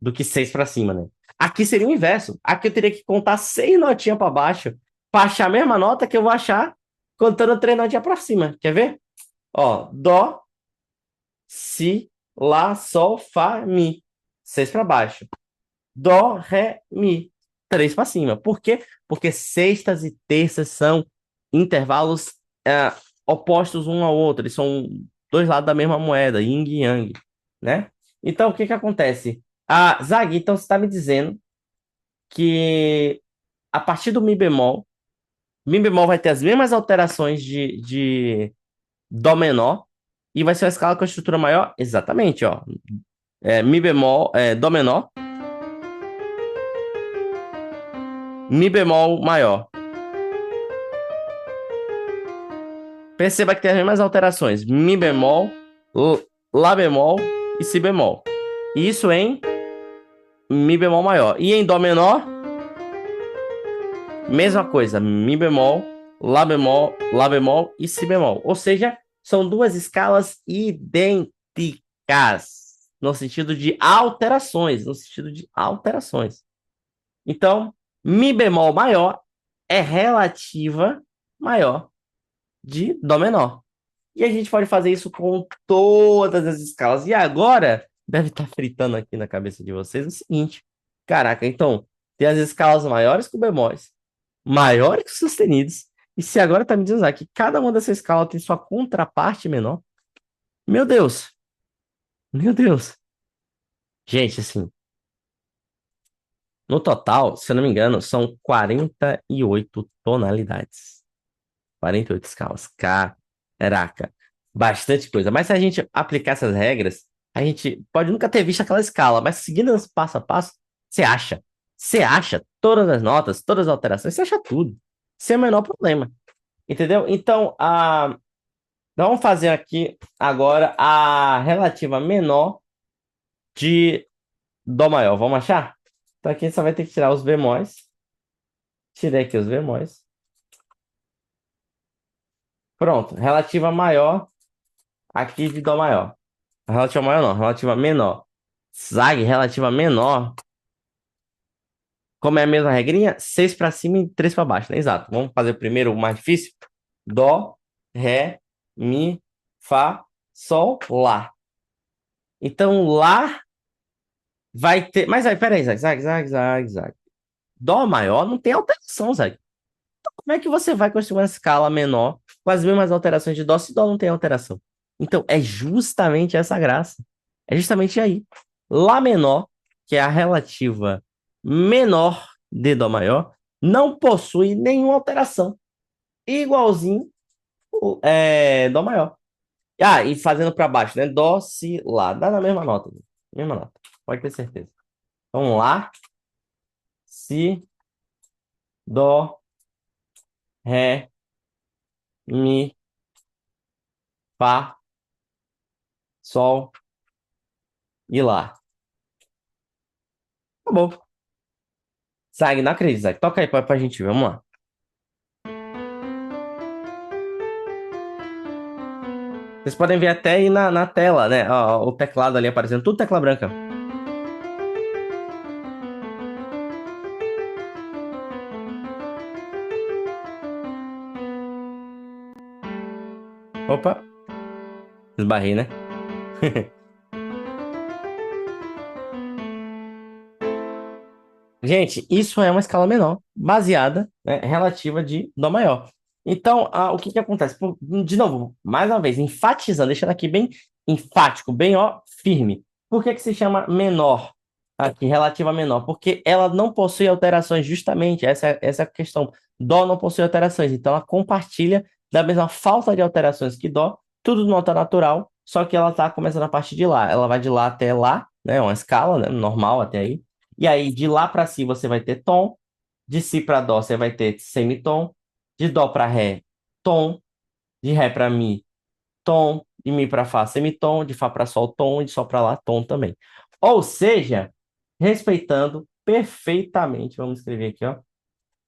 do que seis para cima, né? Aqui seria o inverso. Aqui eu teria que contar seis notinhas para baixo para achar a mesma nota que eu vou achar contando três notinhas para cima. Quer ver? Ó, Dó, Si, Lá, Sol, Fá, Mi. Seis para baixo. Dó, Ré, Mi. Três para cima. Por quê? Porque sextas e terças são intervalos opostos um ao outro. Eles são dois lados da mesma moeda, yin e yang, né? Então, o que que acontece? Zag, então você está me dizendo que a partir do Mi bemol vai ter as mesmas alterações de Dó menor e vai ser uma escala com a estrutura maior? Exatamente, ó. Mi bemol, Dó menor, Mi bemol maior. Perceba que tem as mesmas alterações: Mi bemol, Lá bemol e Si bemol. Isso em Mi bemol maior. E em Dó menor, mesma coisa: Mi bemol, Lá bemol e Si bemol. Ou seja, são duas escalas idênticas no sentido de alterações, no sentido de alterações. Então, Mi bemol maior é relativa maior de Dó menor. E a gente pode fazer isso com todas as escalas. E agora, deve estar fritando aqui na cabeça de vocês o seguinte: caraca, então, tem as escalas maiores que o bemóis, maiores que os sustenidos. E se agora tá me dizendo que cada uma dessas escalas tem sua contraparte menor, meu Deus, meu Deus. Gente, assim, no total, se eu não me engano, são 48 tonalidades. 48 escalas. Caraca. Bastante coisa. Mas se a gente aplicar essas regras, a gente pode nunca ter visto aquela escala, mas seguindo esse passo a passo, você acha. Você acha todas as notas, todas as alterações, você acha tudo. Sem o menor problema. Entendeu? Então, vamos fazer aqui agora a relativa menor de Dó maior. Vamos achar? Então aqui você vai ter que tirar os bemóis. Tirei aqui os bemóis. Pronto. Relativa maior aqui de Dó maior. Relativa maior não, relativa menor. Zag, relativa menor. Como é a mesma regrinha, 6 para cima e 3 para baixo, né? Exato. Vamos fazer primeiro o mais difícil. Dó, Ré, Mi, Fá, Sol, Lá. Então, Lá vai ter... Mas aí, peraí, Zag. Dó maior não tem alteração, Zag. Então, como é que você vai construir uma escala menor com as mesmas alterações de Dó se Dó não tem alteração? Então, é justamente essa graça. É justamente aí. Lá menor, que é a relativa menor de Dó maior, não possui nenhuma alteração. Igualzinho Dó maior. E fazendo para baixo, né? Dó, Si, Lá. Dá na mesma nota. Mesma nota. Pode ter certeza. Então, Lá, Si, Dó, Ré, Mi, Fá, Sol e Lá. Tá bom. Zag, não acredito, Zag. Toca aí pra gente ver. Vamos lá. Vocês podem ver até aí na tela, né? Ó, o teclado ali aparecendo, tudo tecla branca. Opa, esbarrei, né? Gente, isso é uma escala menor, baseada, né, relativa de Dó maior. Então, o que que acontece? De novo, mais uma vez, enfatizando, deixando aqui bem enfático, bem, ó, firme. Por que que se chama menor aqui, relativa a menor? Porque ela não possui alterações, justamente, essa é a questão. Dó não possui alterações, então ela compartilha da mesma falta de alterações que Dó, tudo nota natural, só que ela está começando a partir de Lá. Ela vai de Lá até Lá, né, uma escala, né, normal até aí. E aí, de Lá para Si, você vai ter tom. De Si para Dó, você vai ter semitom. De Dó para Ré, tom. De Ré para Mi, tom. De Mi para Fá, semitom. De Fá para Sol, tom. E de Sol para Lá, tom também. Ou seja, respeitando perfeitamente, vamos escrever aqui, ó,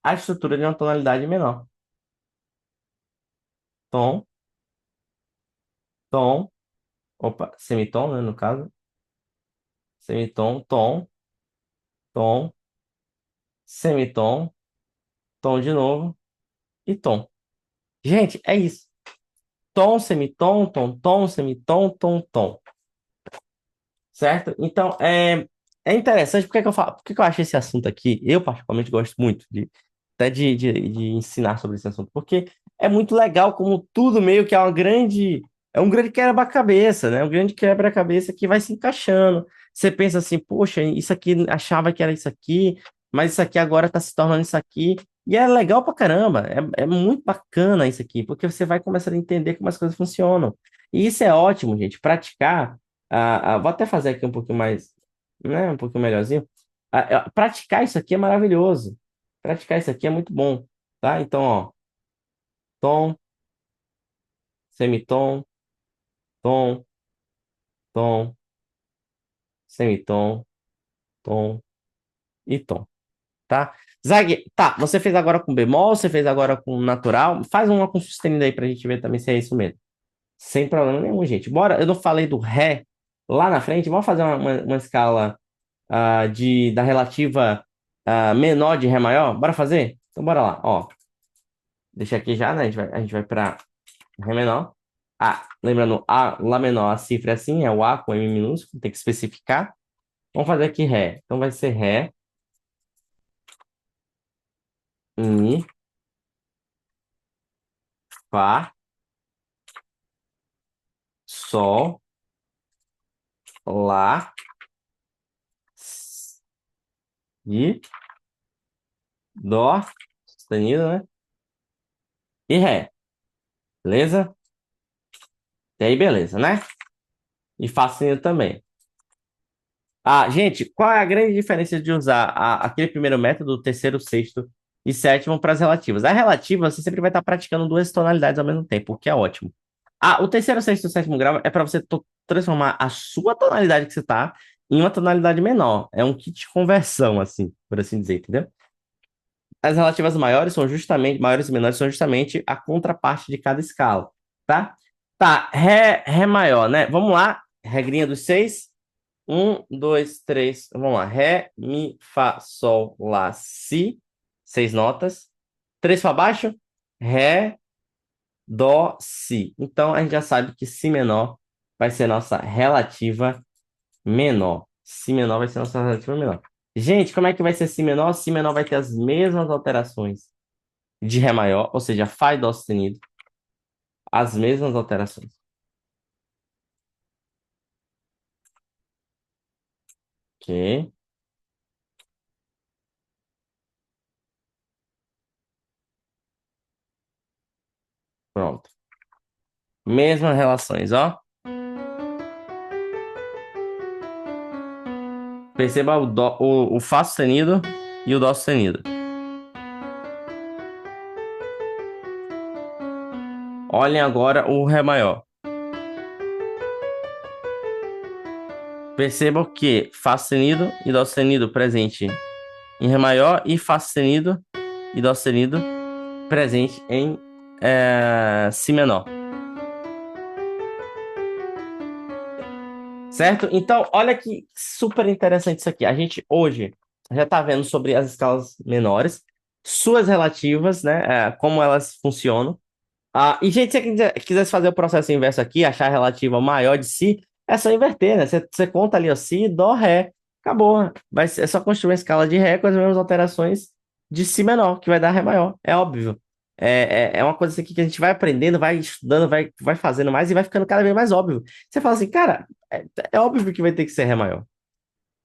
a estrutura de uma tonalidade menor. Tom, tom, opa, semitom, né, no caso. Semitom, tom, tom, semitom, tom de novo e tom. Gente, é isso. Tom, semitom, tom, tom, semitom, tom, tom. Certo? Então, é interessante, por que que eu acho esse assunto aqui? Eu, particularmente, gosto muito até de ensinar sobre esse assunto, porque é muito legal como tudo meio que é um grande quebra-cabeça, né? Um grande quebra-cabeça que vai se encaixando. Você pensa assim, poxa, isso aqui achava que era isso aqui, mas isso aqui agora está se tornando isso aqui. E é legal pra caramba, é muito bacana isso aqui, porque você vai começar a entender como as coisas funcionam. E isso é ótimo, gente. Praticar. Vou até fazer aqui um pouquinho mais, né, um pouquinho melhorzinho. Praticar isso aqui é maravilhoso. Praticar isso aqui é muito bom, tá? Então, ó, tom, semitom, tom, tom, semitom, tom e tom, tá? Zag, tá, você fez agora com bemol, você fez agora com natural. Faz uma com sustenido aí pra gente ver também se é isso mesmo. Sem problema nenhum, gente. Bora, eu não falei do ré lá na frente, vamos fazer uma escala da relativa menor de Ré maior? Bora fazer? Então bora lá, ó. Deixa aqui já, né? A gente vai para Ré menor. Lembrando, Lá menor, a cifra é assim, é o A com M minúsculo, tem que especificar. Vamos fazer aqui Ré. Então vai ser Ré, Mi, Fá, Sol, Lá, Si, Dó, sustenido, né? E Ré. Beleza? E aí, beleza, né? E Fá sustenido também. Gente, qual é a grande diferença de usar aquele primeiro método, o terceiro, sexto e sétimo para as relativas? A relativa, você sempre vai estar praticando duas tonalidades ao mesmo tempo, o que é ótimo. O terceiro, sexto e sétimo grau é para você transformar a sua tonalidade que você está em uma tonalidade menor. É um kit de conversão, assim, por assim dizer, entendeu? As relativas maiores são justamente, maiores e menores são justamente a contraparte de cada escala, tá? Tá, Ré maior, né? Vamos lá, regrinha dos seis. Um, dois, três. Vamos lá. Ré, Mi, Fá, Sol, Lá, Si. Seis notas. Três para baixo. Ré, Dó, Si. Então a gente já sabe que Si menor vai ser nossa relativa menor. Si menor vai ser nossa relativa menor. Gente, como é que vai ser Si menor? Si menor vai ter as mesmas alterações de Ré maior, ou seja, Fá e Dó sustenido. As mesmas alterações. Ok. Pronto. Mesmas relações, ó. Perceba o Fá sustenido e o Dó sustenido. Olhem agora o Ré maior. Percebam que Fá sustenido e Dó sustenido presente em Ré maior e Fá sustenido e Dó sustenido presente em Si menor. Certo? Então, olha que super interessante isso aqui. A gente hoje já está vendo sobre as escalas menores, suas relativas, né? Como elas funcionam. E, gente, se você quisesse fazer o processo inverso aqui, achar a relativa maior de si, é só inverter, né? Você conta ali, ó, si, dó, ré. Acabou. É só construir uma escala de ré com as mesmas alterações de si menor, que vai dar ré maior. É óbvio. É uma coisa assim que a gente vai aprendendo, vai estudando, vai fazendo mais e vai ficando cada vez mais óbvio. Você fala assim, cara, é óbvio que vai ter que ser ré maior.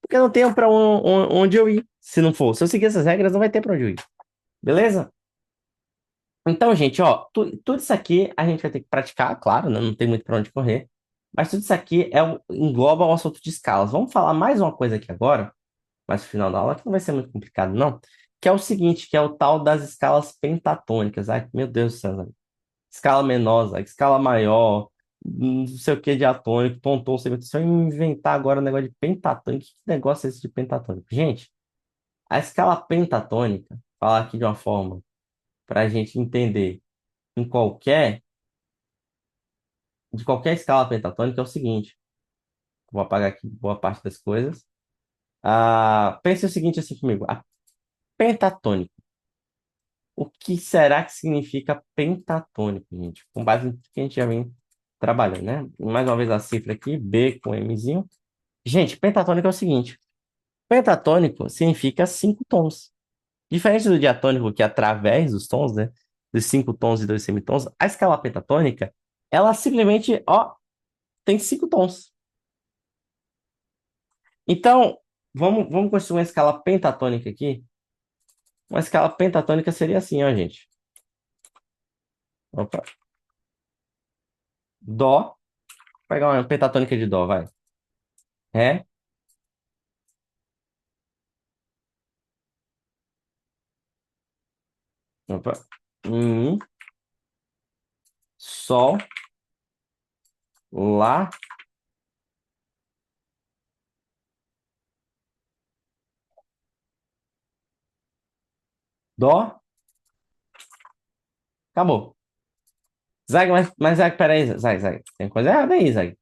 Porque não tem pra onde eu ir, se não for. Se eu seguir essas regras, não vai ter pra onde eu ir. Beleza? Então, gente, ó, tudo isso aqui a gente vai ter que praticar, claro, né? Não tem muito para onde correr. Mas tudo isso aqui engloba o assunto de escalas. Vamos falar mais uma coisa aqui agora, mais no final da aula, que não vai ser muito complicado, não. Que é o seguinte, que é o tal das escalas pentatônicas. Ai, meu Deus do céu, Zé. Escala menor, Zé, escala maior, não sei o que de atônico, tom, semitono. Você vai me inventar agora um negócio de pentatônico. Que negócio é esse de pentatônico? Gente, a escala pentatônica, falar aqui de uma forma para a gente entender em de qualquer escala pentatônica é o seguinte. Vou apagar aqui boa parte das coisas. Pense o seguinte assim comigo. A pentatônica. O que será que significa pentatônico, gente? Com base no que a gente já vem trabalhando, né? Mais uma vez a cifra aqui, B com Mzinho. Gente, pentatônico é o seguinte. Pentatônico significa cinco tons. Diferente do diatônico, que é através dos tons, né? Dos cinco tons e dois semitons, a escala pentatônica, ela simplesmente, ó, tem cinco tons. Então, vamos construir uma escala pentatônica aqui. Uma escala pentatônica seria assim, ó, gente. Opa. Dó. Vou pegar uma pentatônica de dó, vai. Ré. Opa. Mi. Sol. Lá. Dó. Acabou. Zag, mas Zag, peraí, Zag. Tem coisa errada aí, Zag.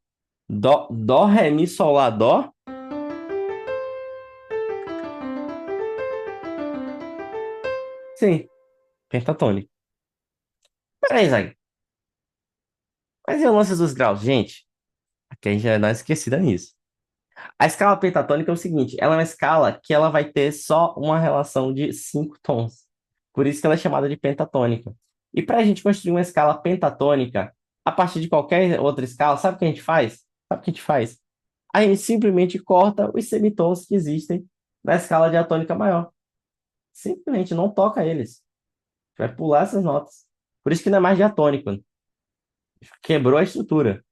Dó, ré, mi, sol, lá, dó. Sim, pentatônico. Peraí, Zag. Mas e o lance dos graus? Gente, aqui a gente vai dar uma esquecida nisso. A escala pentatônica é o seguinte, ela é uma escala que ela vai ter só uma relação de cinco tons. Por isso que ela é chamada de pentatônica. E para a gente construir uma escala pentatônica, a partir de qualquer outra escala, sabe o que a gente faz? Sabe o que a gente faz? A gente simplesmente corta os semitons que existem na escala diatônica maior. Simplesmente não toca eles. A gente vai pular essas notas. Por isso que não é mais diatônico. Quebrou a estrutura.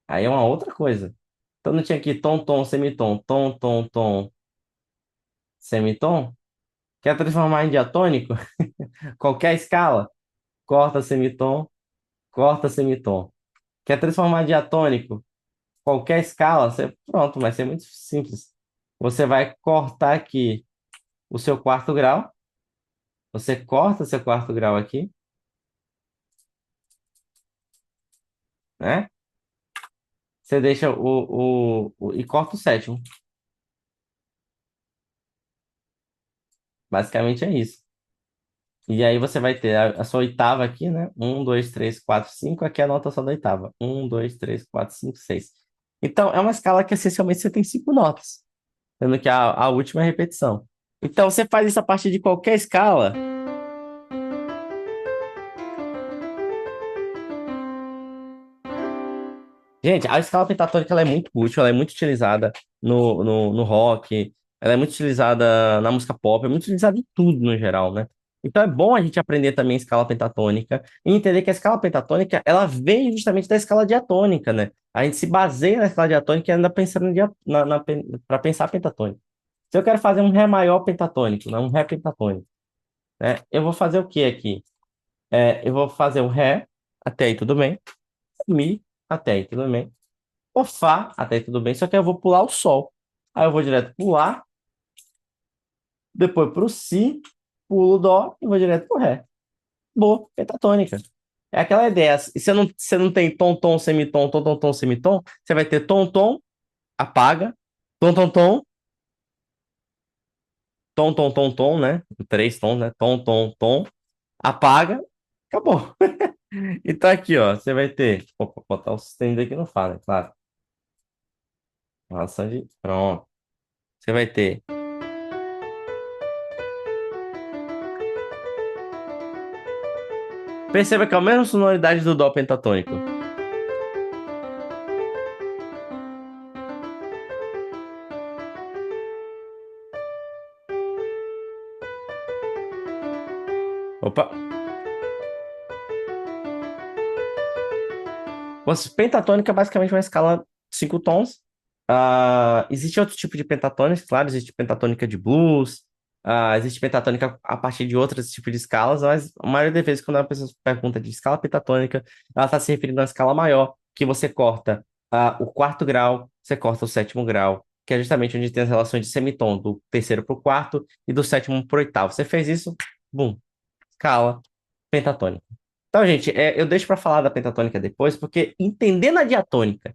Aí é uma outra coisa. Então não tinha aqui tom, semitom, tom, semitom. Quer transformar em diatônico? Qualquer escala, corta semitom. Quer transformar em diatônico? Qualquer escala, pronto, vai ser muito simples. Você vai cortar aqui o seu quarto grau, você corta seu quarto grau aqui, né? Você deixa e corta o sétimo. Basicamente é isso. E aí você vai ter a sua oitava aqui, né? Um, dois, três, quatro, cinco. Aqui é a nota só da oitava. Um, dois, três, quatro, cinco, seis. Então, é uma escala que essencialmente você tem cinco notas, sendo que a última é a repetição. Então, você faz isso a partir de qualquer escala. Gente, a escala pentatônica ela é muito útil, ela é muito utilizada no rock, ela é muito utilizada na música pop, é muito utilizada em tudo no geral, né? Então é bom a gente aprender também escala pentatônica e entender que a escala pentatônica ela vem justamente da escala diatônica, né? A gente se baseia na escala diatônica e anda pensando para pensar pentatônica. Se eu quero fazer um Ré maior pentatônico, né? Um Ré pentatônico, né? Eu vou fazer o que aqui? Eu vou fazer o Ré, até aí tudo bem, Mi, até aí tudo bem. O Fá, até aí tudo bem, só que eu vou pular o Sol. Aí eu vou direto pro Lá, depois pro Si, pulo o Dó e vou direto pro Ré. Boa, pentatônica. É aquela ideia. Se você não tem tom, semitom, você vai ter tom, apaga, tom, tom, né? Três tons, né? Tom, apaga, acabou. Então aqui, ó, você vai ter, vou botar o sustenido aqui não fala, é claro. Relação de, pronto. Você vai ter. Perceba que é a mesma sonoridade do dó pentatônico. Opa. Pentatônica é basicamente uma escala de 5 tons. Existe outro tipo de pentatônica, claro, existe pentatônica de blues, existe pentatônica a partir de outros tipos de escalas, mas a maioria das vezes, quando a pessoa pergunta de escala pentatônica, ela está se referindo a uma escala maior, que você corta o quarto grau, você corta o sétimo grau, que é justamente onde tem as relações de semitom, do terceiro para o quarto e do sétimo para o oitavo. Você fez isso, bum, escala pentatônica. Então, gente, eu deixo para falar da pentatônica depois, porque entendendo a diatônica,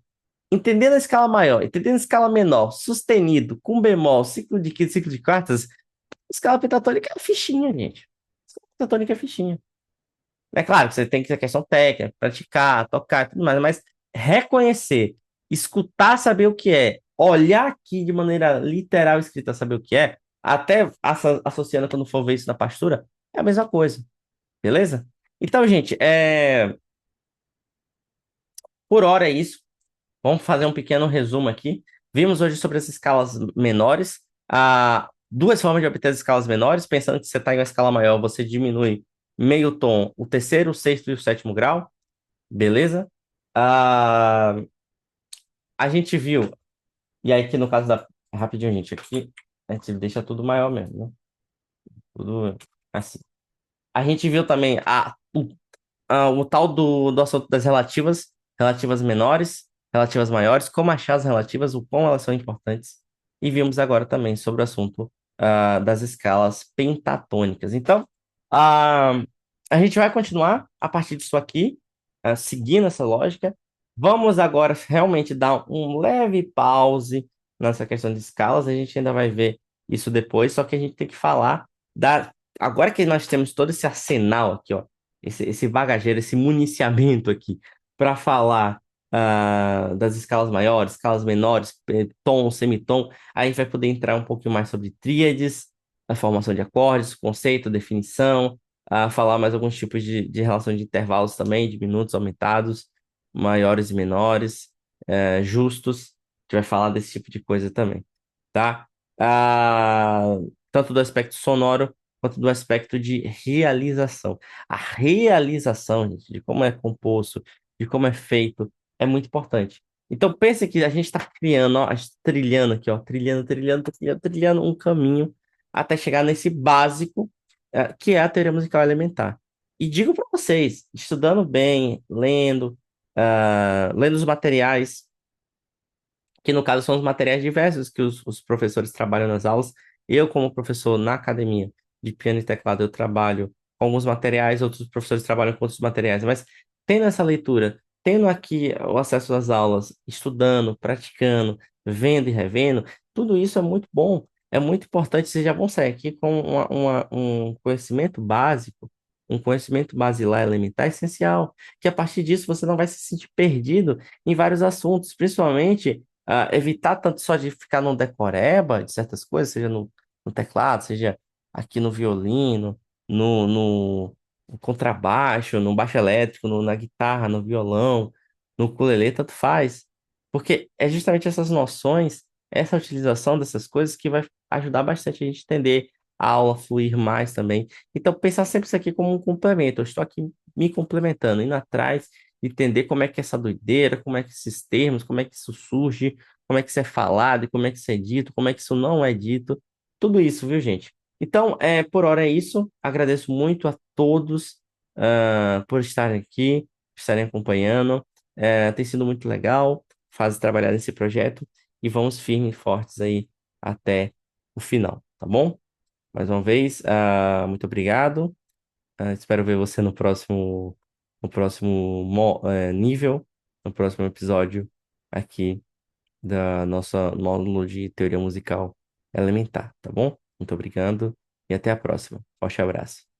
entendendo a escala maior, entendendo a escala menor, sustenido, com bemol, ciclo de quintas, ciclo de quartas, a escala pentatônica é fichinha, gente. A escala pentatônica é fichinha. É claro que você tem que ter a questão técnica, praticar, tocar e tudo mais, mas reconhecer, escutar, saber o que é, olhar aqui de maneira literal escrita, saber o que é, até associando quando for ver isso na partitura, é a mesma coisa, beleza? Então, gente, por hora é isso. Vamos fazer um pequeno resumo aqui. Vimos hoje sobre as escalas menores. Duas formas de obter as escalas menores. Pensando que você está em uma escala maior, você diminui meio tom, o terceiro, o sexto e o sétimo grau. Beleza? Ah, a gente viu, e aí aqui no caso da. Rapidinho, gente, aqui a gente deixa tudo maior mesmo, né? Tudo assim. A gente viu também o tal do assunto das relativas, relativas menores, relativas maiores, como achar as relativas, o quão elas são importantes. E vimos agora também sobre o assunto das escalas pentatônicas. Então, ah, a gente vai continuar a partir disso aqui, seguindo essa lógica. Vamos agora realmente dar um leve pause nessa questão de escalas. A gente ainda vai ver isso depois, só que a gente tem que falar da. Agora que nós temos todo esse arsenal aqui, ó, esse bagageiro, esse municiamento aqui, para falar das escalas maiores, escalas menores, tom, semitom, aí a gente vai poder entrar um pouquinho mais sobre tríades, a formação de acordes, conceito, definição, falar mais alguns tipos de relação de intervalos também, de minutos aumentados, maiores e menores, justos, a gente vai falar desse tipo de coisa também, tá? Ah, tanto do aspecto sonoro quanto do aspecto de realização. A realização, gente, de como é composto, de como é feito, é muito importante. Então, pense que a gente está criando, ó, trilhando aqui, ó, trilhando um caminho até chegar nesse básico, que é a teoria musical elementar. E digo para vocês, estudando bem, lendo os materiais, que no caso são os materiais diversos que os professores trabalham nas aulas. Eu, como professor na academia de piano e teclado, eu trabalho com alguns materiais, outros professores trabalham com outros materiais, mas tendo essa leitura, tendo aqui o acesso às aulas, estudando, praticando, vendo e revendo, tudo isso é muito bom, é muito importante. Vocês já vão sair aqui com um conhecimento básico, um conhecimento basilar elementar essencial, que a partir disso você não vai se sentir perdido em vários assuntos, principalmente evitar tanto só de ficar no decoreba de certas coisas, seja no teclado, seja aqui no violino, no contrabaixo, no baixo elétrico, na guitarra, no violão, no ukulele, tanto faz. Porque é justamente essas noções, essa utilização dessas coisas que vai ajudar bastante a gente entender a aula fluir mais também. Então, pensar sempre isso aqui como um complemento. Eu estou aqui me complementando, indo atrás, entender como é que é essa doideira, como é que esses termos, como é que isso surge, como é que isso é falado, e como é que isso é dito, como é que isso não é dito, tudo isso, viu, gente? Então, por hora é isso. Agradeço muito a todos, por estarem aqui, por estarem acompanhando. Tem sido muito legal fazer trabalhar nesse projeto e vamos firmes e fortes aí até o final, tá bom? Mais uma vez, muito obrigado. Espero ver você no próximo nível, no próximo episódio aqui da nossa módulo de teoria musical elementar, tá bom? Muito obrigado e até a próxima. Forte abraço.